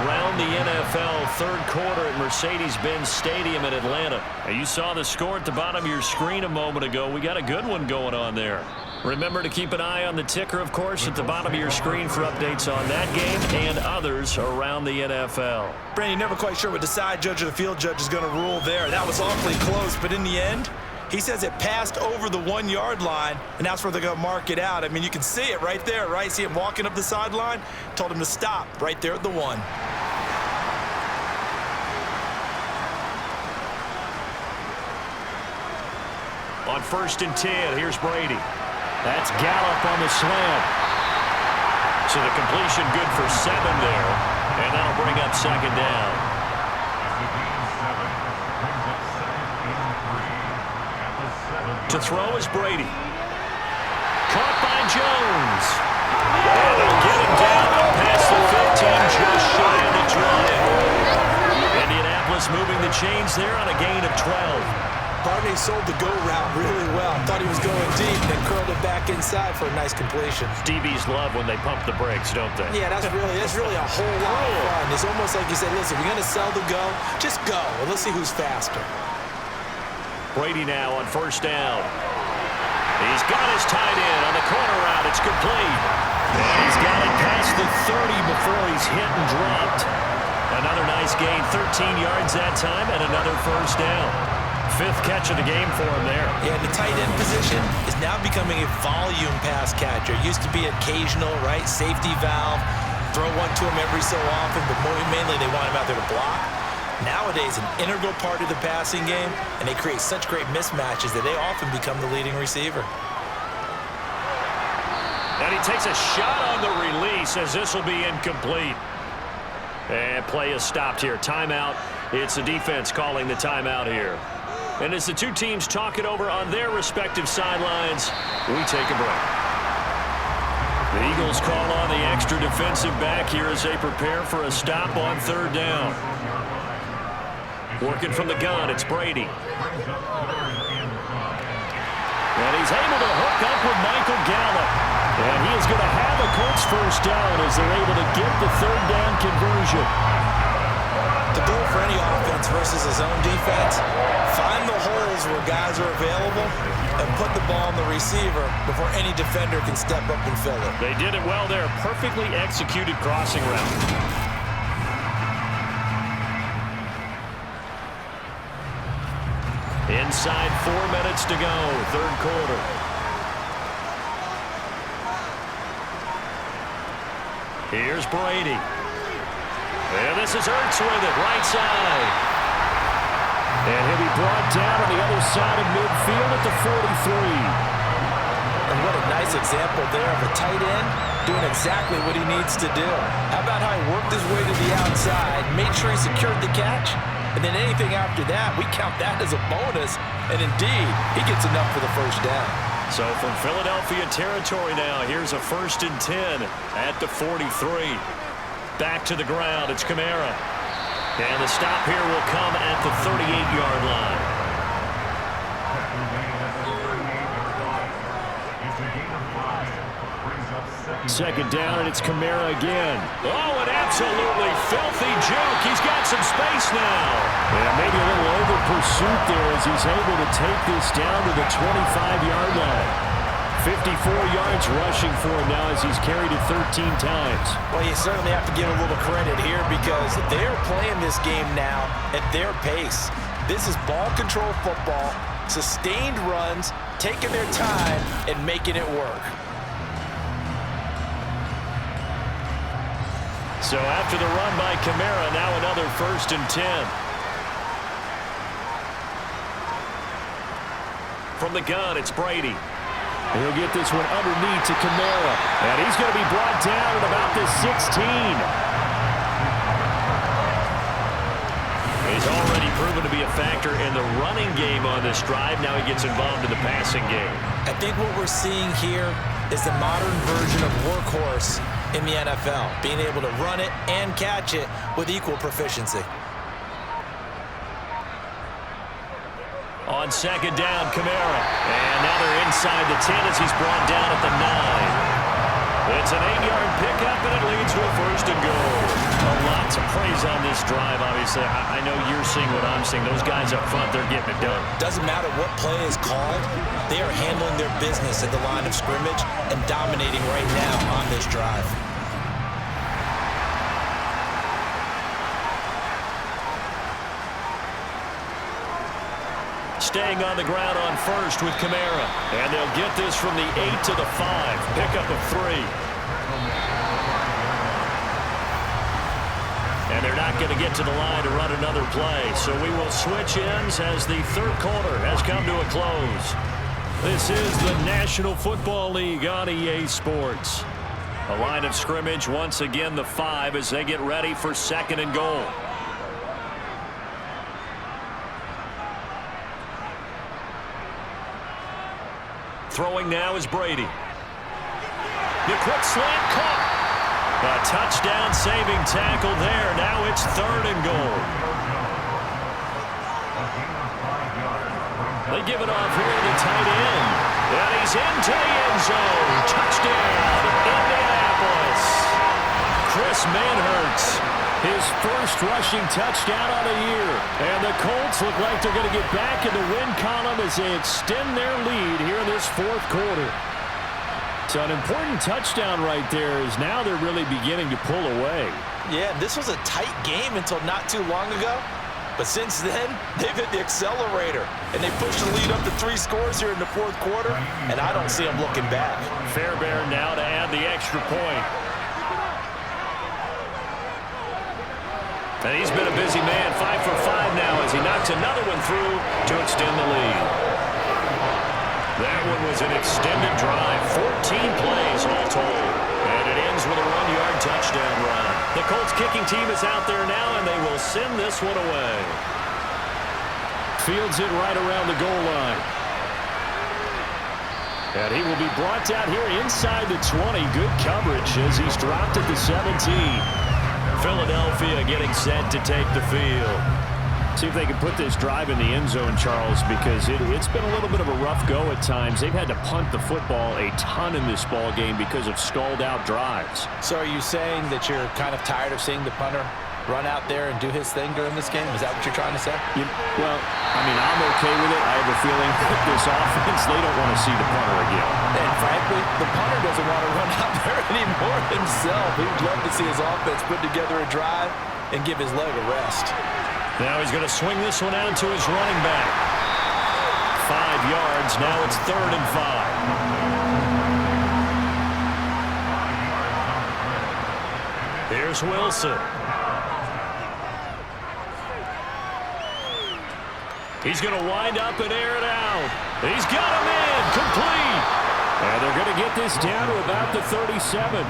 Around the NFL, 3rd quarter at Mercedes-Benz Stadium in Atlanta. Now, you saw the score at the bottom of your screen a moment ago. We got a good one going on there. Remember to keep an eye on the ticker, of course, at the bottom of your screen for updates on that game and others around the NFL. Brandon, you're never quite sure what the side judge or the field judge is going to rule there. That was awfully close, but in the end, he says it passed over the 1 yard line, and that's where they're going to mark it out. I mean, you can see it right there, right? See him walking up the sideline? Told him to stop right there at the 1. On 1st and 10, here's Brady. That's Gallup on the slant. So the completion good for 7 there, and that'll bring up 2nd down. To throw is Brady. Caught by Jones. And they'll get him down past the 15, just shy of the 20. Indianapolis moving the chains there on a gain of 12. Barney sold the go route really well. Thought he was going deep, then curled it back inside for a nice completion. DBs love when they pump the brakes, don't they? Yeah, that's really a whole lot of fun. It's almost like you said, listen, if you're going to sell the go, just go. And let's see who's faster. Brady now on 1st down. He's got his tight end on the corner route. It's complete. And he's got it past the 30 before he's hit and dropped. Another nice gain, 13 yards that time, and another 1st down. 5th catch of the game for him there. Yeah, the tight end position is now becoming a volume pass catcher. Used to be occasional, right? Safety valve. Throw one to him every so often, but mainly they want him out there to block. Nowadays, an integral part of the passing game, and they create such great mismatches that they often become the leading receiver. And he takes a shot on the release as this will be incomplete. And play is stopped here. Timeout. It's the defense calling the timeout here. And as the two teams talk it over on their respective sidelines, we take a break. The Eagles call on the extra defensive back here as they prepare for a stop on 3rd down. Working from the gun, it's Brady. And he's able to hook up with Michael Gallup. And he is going to have a Colts first down as they're able to get the third down conversion. The goal for any offense versus his own defense, find the holes where guys are available and put the ball on the receiver before any defender can step up and fill it. They did it well there. Perfectly executed crossing route. Inside 4 minutes to go, third quarter. Here's Brady. And this is Ertz with it, right side. And he'll be brought down on the other side of midfield at the 43. And what a nice example there of a tight end doing exactly what he needs to do. How about how he worked his way to the outside, made sure he secured the catch, and then anything after that, we count that as a bonus. And indeed, he gets enough for the first down. So from Philadelphia territory now, here's a 1st and 10 at the 43. Back to the ground, it's Kamara. And the stop here will come at the 38-yard line. Second down, and it's Kamara again. Oh, an absolutely filthy juke. He's got some space now. And maybe a little over pursuit there as he's able to take this down to the 25-yard line. 54 yards rushing for him now as he's carried it 13 times. Well, you certainly have to give a little credit here because they're playing this game now at their pace. This is ball control football, sustained runs, taking their time and making it work. So after the run by Kamara, now another 1st and 10. From the gun, it's Brady. He'll get this one underneath to Kamara. And he's going to be brought down at about the 16. He's already proven to be a factor in the running game on this drive. Now he gets involved in the passing game. I think what we're seeing here is the modern version of workhorse in the NFL, being able to run it and catch it with equal proficiency. On second down, Kamara. And now they're inside the 10 as he's brought down at the 9. It's an 8-yard pickup, and it leads to a 1st and goal. A lot to praise on this drive, obviously. I know you're seeing what I'm seeing. Those guys up front, they're getting it done. Doesn't matter what play is called, they are handling their business at the line of scrimmage and dominating right now on this drive. Staying on the ground on first with Kamara. And they'll get this from the 8 to the 5. Pickup of 3. And they're not going to get to the line to run another play. So we will switch ends as the third quarter has come to a close. This is the National Football League on EA Sports. A line of scrimmage, once again the 5 as they get ready for 2nd and goal. Throwing now is Brady. The quick slant caught. A touchdown saving tackle there. Now it's 3rd and goal. They give it off here to the tight end. And he's into the end zone. Touchdown, Indianapolis. Chris Manhertz. His first rushing touchdown on the year. And the Colts look like they're going to get back in the win column as they extend their lead here in this 4th quarter. So an important touchdown right there is now they're really beginning to pull away. Yeah, this was a tight game until not too long ago. But since then, they've hit the accelerator. And they pushed the lead up to 3 scores here in the 4th quarter. And I don't see them looking back. Fairbairn now to add the extra point. And he's been a busy man, 5 for 5 now as he knocks another one through to extend the lead. That one was an extended drive, 14 plays all told. And it ends with a 1-yard touchdown run. The Colts kicking team is out there now, and they will send this one away. Fields it right around the goal line. And he will be brought down here inside the 20. Good coverage as he's dropped at the 17. Philadelphia getting set to take the field. See if they can put this drive in the end zone, Charles, because it's been a little bit of a rough go at times. They've had to punt the football a ton in this ball game because of stalled-out drives. So are you saying that you're kind of tired of seeing the punter run out there and do his thing during this game? Is that what you're trying to say? Well, I mean, I'm okay with it. I have a feeling that this offense, they don't want to see the punter again. And frankly, the punter doesn't want to run out there anymore himself. He'd love to see his offense put together a drive and give his leg a rest. Now he's going to swing this one out to his running back. 5 yards. Now it's 3rd and 5. Here's Wilson. He's going to wind up and air it out. He's got a man complete. And they're going to get this down to about the 37.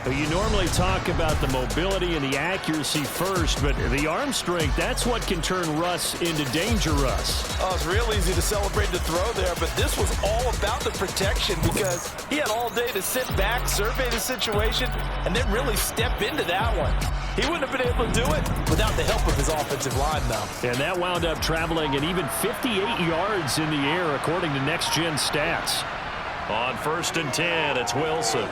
You normally talk about the mobility and the accuracy first, but the arm strength, that's what can turn Russ into danger Russ. Oh, it's real easy to celebrate the throw there, but this was all about the protection because he had all day to sit back, survey the situation, and then really step into that one. He wouldn't have been able to do it without the help of his offensive line, though. And that wound up traveling an even 58 yards in the air, according to Next Gen Stats. On 1st and 10, it's Wilson.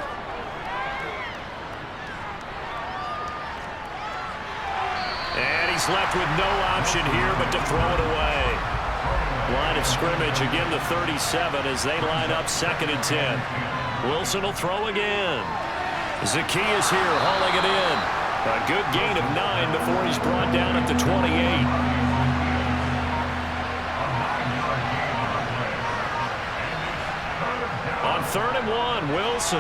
And he's left with no option here but to throw it away. Line of scrimmage again to 37 as they line up 2nd and 10. Wilson will throw again. Zacchaeus here hauling it in. A good gain of 9 before he's brought down at the 28. On 3rd and 1, Wilson.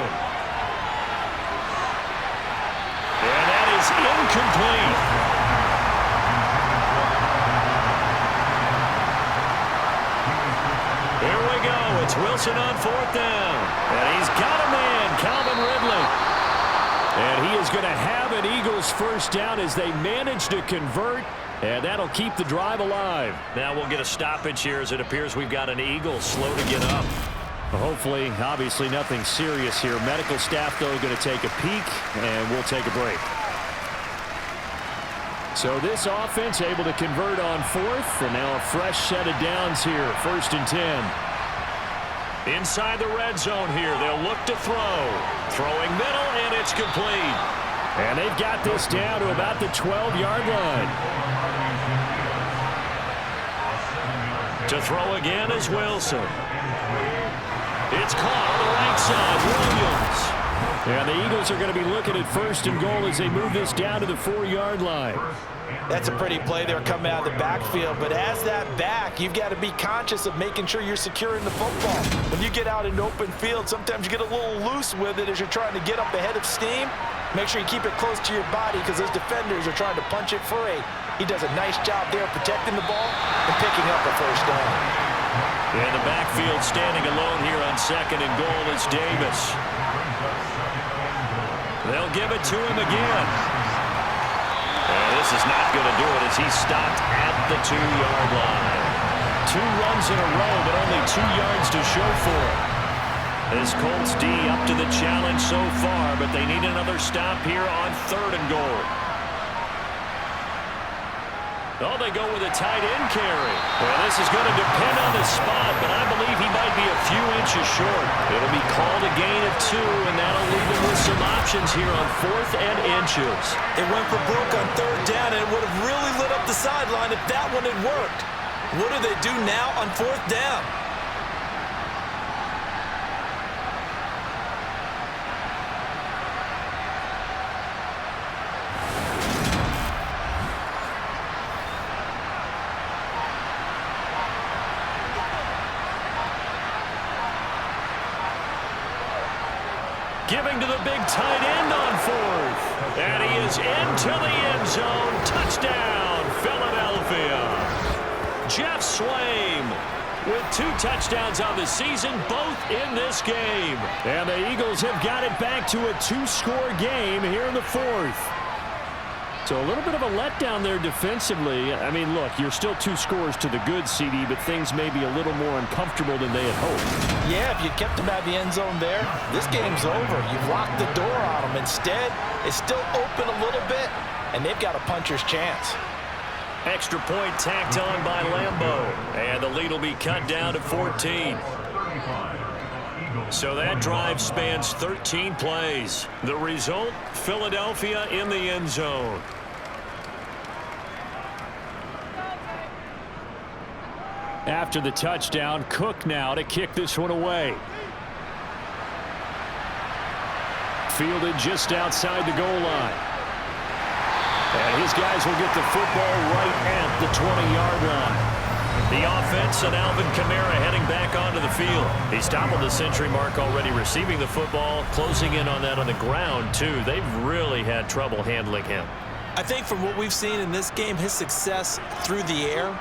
And that is incomplete. Here we go. It's Wilson on 4th down. And he's got a man, Calvin Ridley. And he is going to have an Eagles 1st down as they manage to convert. And that'll keep the drive alive. Now we'll get a stoppage here as it appears we've got an Eagle slow to get up. Hopefully, obviously nothing serious here. Medical staff, though, going to take a peek, and we'll take a break. So this offense able to convert on 4th, and now a fresh set of downs here, 1st and 10. Inside the red zone here, they'll look to throw. Throwing middle, and it's complete. And they've got this down to about the 12-yard line. To throw again is Wilson. It's caught on the right side, Williams. And the Eagles are going to be looking at 1st and goal as they move this down to the 4-yard line. That's a pretty play there coming out of the backfield, but as that back, you've got to be conscious of making sure you're securing the football. When you get out in open field, sometimes you get a little loose with it as you're trying to get up ahead of steam. Make sure you keep it close to your body because those defenders are trying to punch it free. He does a nice job there protecting the ball and picking up a 1st down. In the backfield, standing alone here on 2nd and goal is Davis. They'll give it to him again. And this is not going to do it as he's stopped at the 2-yard line. 2 runs in a row, but only 2 yards to show for it. This Colts D up to the challenge so far, but they need another stop here on 3rd and goal. Oh, they go with a tight end carry. Well, this is going to depend on the spot, but I believe he might be a few inches short. It'll be called a gain of 2, and that'll leave him with some options here on 4th and inches. It went for broke on 3rd down, and it would have really lit up the sideline if that one had worked. What do they do now on 4th down? Giving to the big tight end on 4th. And he is into the end zone. Touchdown, Philadelphia. Jeff Swaim with 2 touchdowns on the season, both in this game. And the Eagles have got it back to a 2-score game here in the 4th. So a little bit of a letdown there defensively. I mean, look, you're still 2 scores to the good, CD, but things may be a little more uncomfortable than they had hoped. Yeah, if you kept them out of the end zone there, this game's over. You've locked the door on them. Instead, it's still open a little bit. and they've got a puncher's chance. Extra point tacked on by Lambeau. And the lead will be cut down to 14. So that drive spans 13 plays. The result, Philadelphia in the end zone. After the touchdown, Cook now to kick this one away. Fielded just outside the goal line. And his guys will get the football right at the 20-yard line. The offense and Alvin Kamara heading back onto the field. He's toppled the century mark already receiving the football, closing in on that on the ground, too. They've really had trouble handling him. I think from what we've seen in this game, his success through the air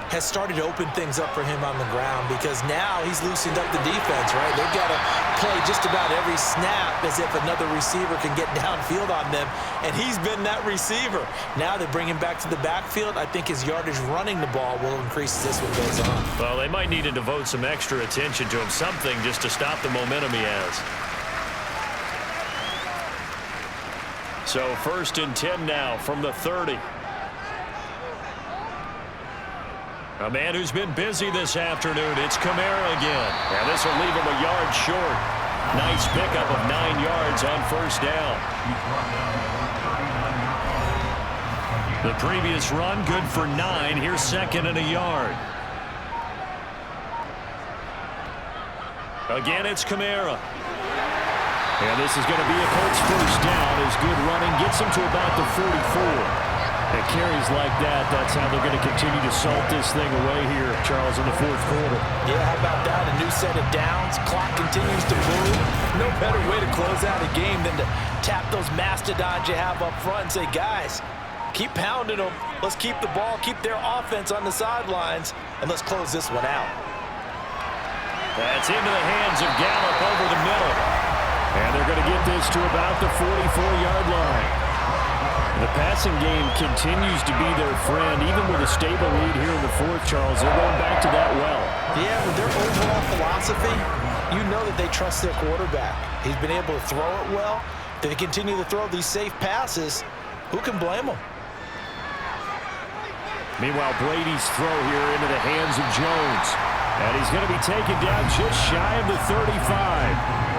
has started to open things up for him on the ground because now he's loosened up the defense, right? They've got to play just about every snap as if another receiver can get downfield on them, and he's been that receiver. Now they bring him back to the backfield. I think his yardage running the ball will increase as this one goes on. Well, they might need to devote some extra attention to him, something just to stop the momentum he has. So 1st and 10 now from the 30. A man who's been busy this afternoon, it's Kamara again. And this will leave him a yard short. Nice pickup of 9 yards on 1st down. The previous run, good for 9. Here's 2nd and a yard. Again, it's Kamara. And this is going to be a Colts 1st down. His good running gets him to about the 44. It carries like that. That's how they're going to continue to salt this thing away here, Charles, in the 4th quarter. Yeah, how about that? A new set of downs. Clock continues to move. No better way to close out a game than to tap those mastodons you have up front and say, guys, keep pounding them. Let's keep the ball, keep their offense on the sidelines, and let's close this one out. That's into the hands of Gallup over the middle. And they're going to get this to about the 44-yard line. The passing game continues to be their friend, even with a stable lead here in the 4th, Charles. They're going back to that well. Yeah, with their overall philosophy, you know that they trust their quarterback. He's been able to throw it well. They continue to throw these safe passes. Who can blame them? Meanwhile, Brady's throw here into the hands of Jones. And he's going to be taken down just shy of the 35.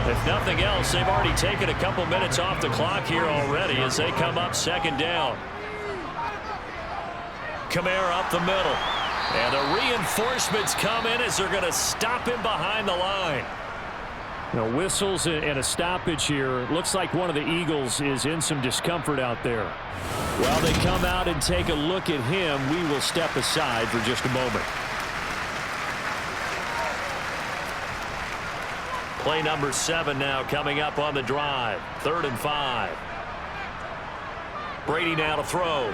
If nothing else, they've already taken a couple minutes off the clock here already as they come up 2nd down. Kamara up the middle. And the reinforcements come in as they're going to stop him behind the line. Now, whistles and a stoppage here. Looks like one of the Eagles is in some discomfort out there. While they come out and take a look at him, we will step aside for just a moment. Play number 7 now coming up on the drive. 3rd and 5. Brady now to throw.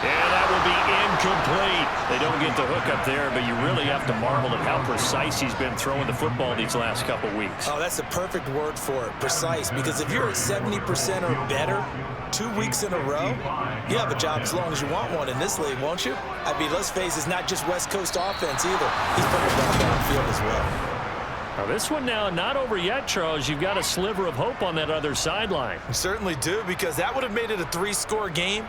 And that will be incomplete. They don't get the hook up there, but you really have to marvel at how precise he's been throwing the football these last couple weeks. Oh, that's the perfect word for it, precise. Because if you're at 70% or better 2 weeks in a row, you have a job as long as you want one in this league, won't you? I mean, let's face it, it's not just West Coast offense either. He's putting the ball downfield as well. Now this one now not over yet, Charles. You've got a sliver of hope on that other sideline. You certainly do, because that would have made it a 3-score game.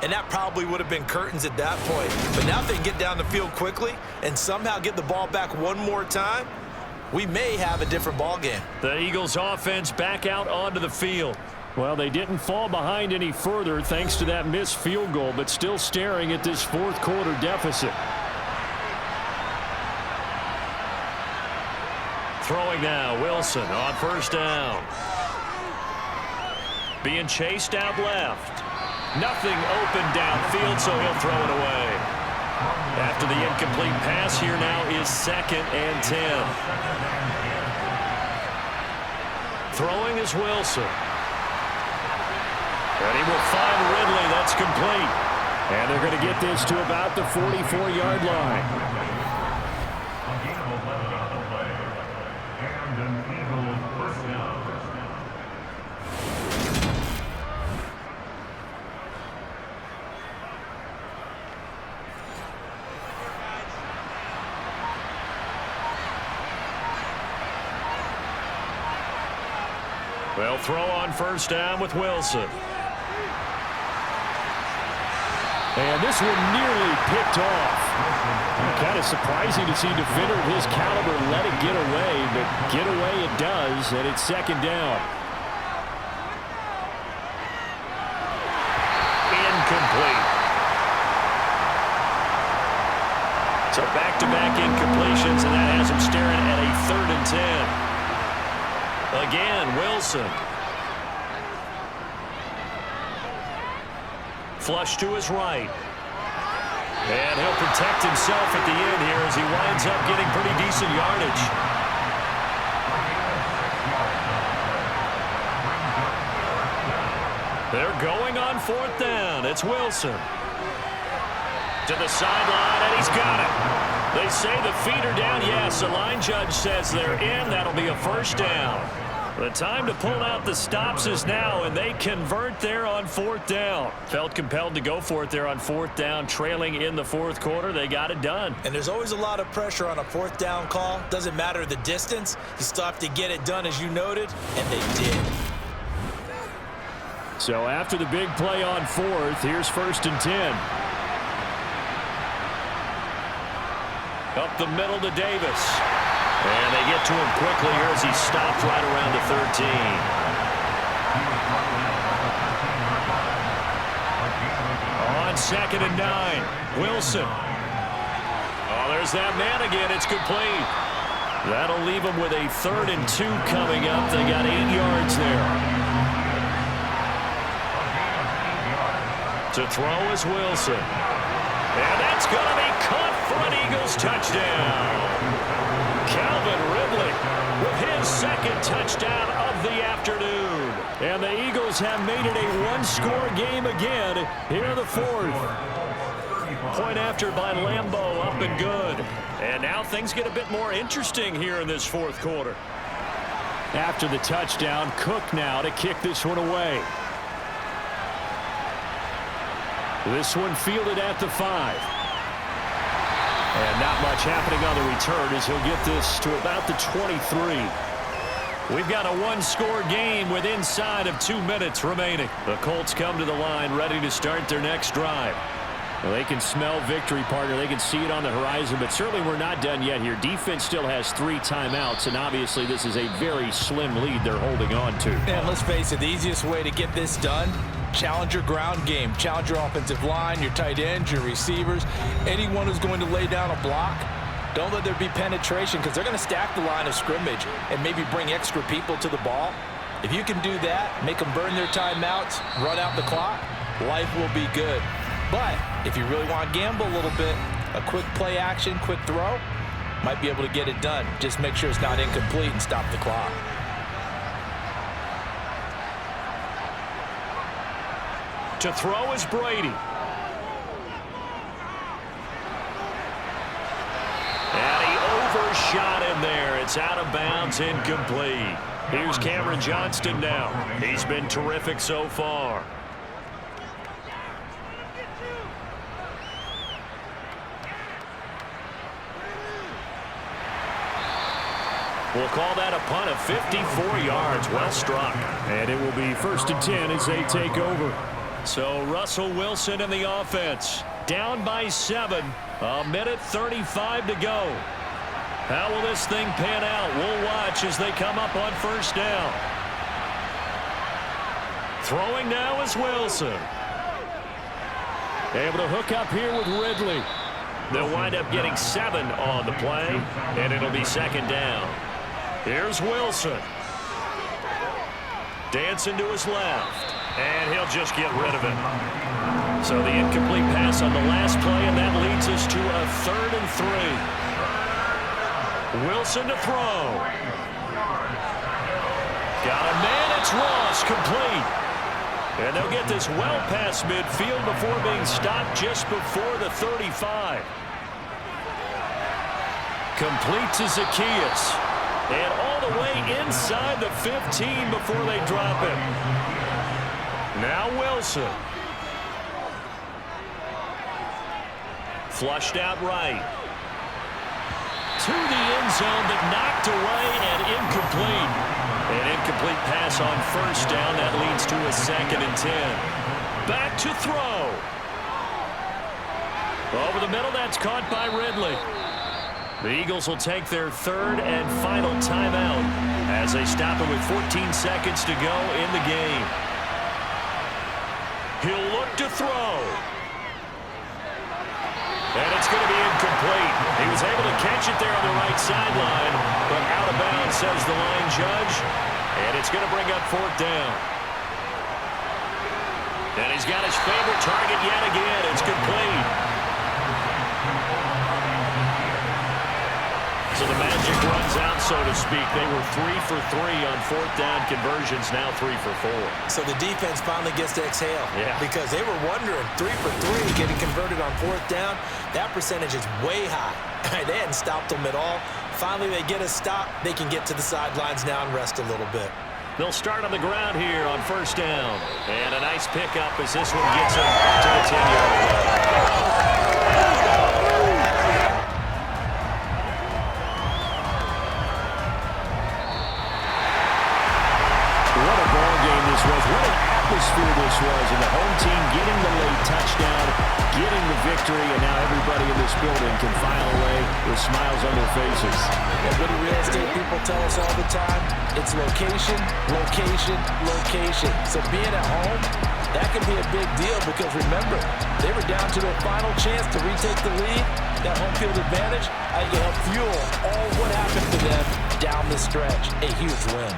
And that probably would have been curtains at that point. But now if they can get down the field quickly and somehow get the ball back one more time, we may have a different ball game. The Eagles offense back out onto the field. Well, they didn't fall behind any further thanks to that missed field goal, but still staring at this 4th quarter deficit. Throwing now, Wilson on 1st down. Being chased out left. Nothing open downfield, so he'll throw it away. After the incomplete pass, here now is 2nd and 10. Throwing is Wilson. And he will find Ridley. That's complete. And they're going to get this to about the 44-yard line. They'll throw on first down with Wilson. And this one nearly picked off. Kind of surprising to see a defender of his caliber let it get away, but get away it does, and it's second down. Incomplete. So back-to-back incompletions, and that has him staring at a 3rd and 10. Again, Wilson. Flush to his right. And he'll protect himself at the end here as he winds up getting pretty decent yardage. They're going on 4th down. It's Wilson. To the sideline, and he's got it. They say the feet are down. Yes, the line judge says they're in. That'll be a first down. The time to pull out the stops is now, and they convert there on 4th down. Felt compelled to go for it there on 4th down, trailing in the 4th quarter. They got it done. And there's always a lot of pressure on a 4th down call. Doesn't matter the distance. You still have to get it done, as you noted, and they did. So after the big play on 4th, here's 1st and 10. Up the middle to Davis. And they get to him quickly here as he stopped right around the 13. On 2nd and 9, Wilson. Oh, there's that man again. It's complete. That'll leave him with a 3rd and 2 coming up. They got 8 yards there. To throw is Wilson. And that's going to be caught for an Eagles touchdown. Calvin Ridley with his 2nd touchdown of the afternoon. And the Eagles have made it a one-score game again here in the 4th. Point after by Lambeau, up and good. And now things get a bit more interesting here in this 4th quarter. After the touchdown, Cook now to kick this one away. This one fielded at the 5. And not much happening on the return as he'll get this to about the 23. We've got a one-score game with inside of 2 minutes remaining. The Colts come to the line ready to start their next drive. Well, they can smell victory, partner. They can see it on the horizon, but certainly we're not done yet here. Defense still has 3 timeouts, and obviously this is a very slim lead they're holding on to. And let's face it, the easiest way to get this done, challenge your ground game. Challenge your offensive line, your tight ends, your receivers, anyone who's going to lay down a block. Don't let there be penetration because they're going to stack the line of scrimmage and maybe bring extra people to the ball. If you can do that, make them burn their timeouts, run out the clock, life will be good. But if you really want to gamble a little bit, a quick play action, quick throw, might be able to get it done. Just make sure it's not incomplete and stop the clock. To throw is Brady. And he overshot him there. It's out of bounds, incomplete. Here's Cameron Johnston now. He's been terrific so far. We'll call that a punt of 54 yards. Well struck. And it will be 1st and 10 as they take over. So Russell Wilson in the offense. Down by 7. 1:35 to go. How will this thing pan out? We'll watch as they come up on 1st down. Throwing now is Wilson. Able to hook up here with Ridley. They'll wind up getting 7 on the play, and it'll be 2nd down. Here's Wilson. Dancing to his left, and he'll just get rid of it. So the incomplete pass on the last play, and that leads us to a 3rd and 3. Wilson to throw. Got a man, it's Ross, complete. And they'll get this well past midfield before being stopped just before the 35. Complete to Zacchaeus. And all the way inside the 15 before they drop it. Now Wilson. Flushed out right. To the end zone, but knocked away and incomplete. An incomplete pass on first down. That leads to a 2nd and 10. Back to throw. Over the middle, that's caught by Ridley. The Eagles will take their 3rd and final timeout as they stop it with 14 seconds to go in the game. He'll look to throw. And it's going to be incomplete. He was able to catch it there on the right sideline, but out of bounds, says the line judge. And it's going to bring up 4th down. And he's got his favorite target yet again. It's complete. So the magic runs out, so to speak. They were 3 for 3 on 4th down conversions, now 3 for 4. So the defense finally gets to exhale. Yeah. Because they were wondering, 3 for 3 getting converted on 4th down. That percentage is way high. They hadn't stopped them at all. Finally, they get a stop. They can get to the sidelines now and rest a little bit. They'll start on the ground here on 1st down. And a nice pickup as this one gets them to the 10-yard line. What an atmosphere this was, and the home team getting the late touchdown, getting the victory, and now everybody in this building can file away with smiles on their faces. And what do real estate people tell us all the time? It's location, location, location. So being at home, that can be a big deal because remember, they were down to their final chance to retake the lead. That home field advantage, I think it helped fuel all what happened to them down the stretch. A huge win.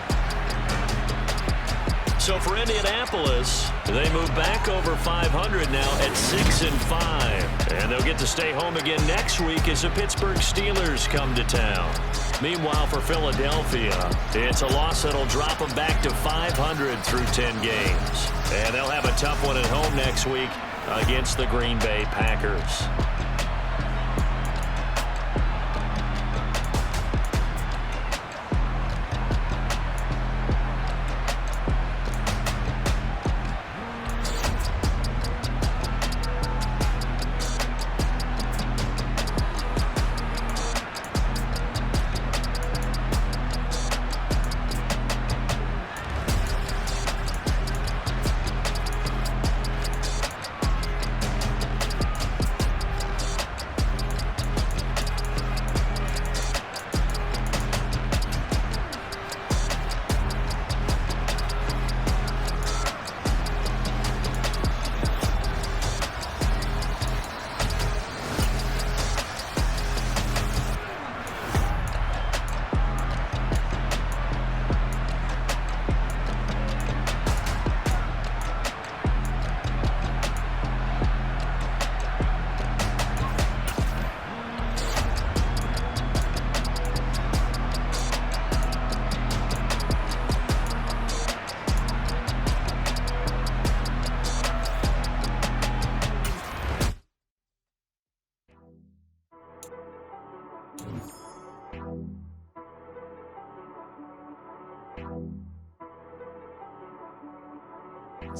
So for Indianapolis, they move back over 500 now at 6-5. And they'll get to stay home again next week as the Pittsburgh Steelers come to town. Meanwhile, for Philadelphia, it's a loss that'll drop them back to 500 through 10 games. And they'll have a tough one at home next week against the Green Bay Packers.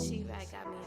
She right got me.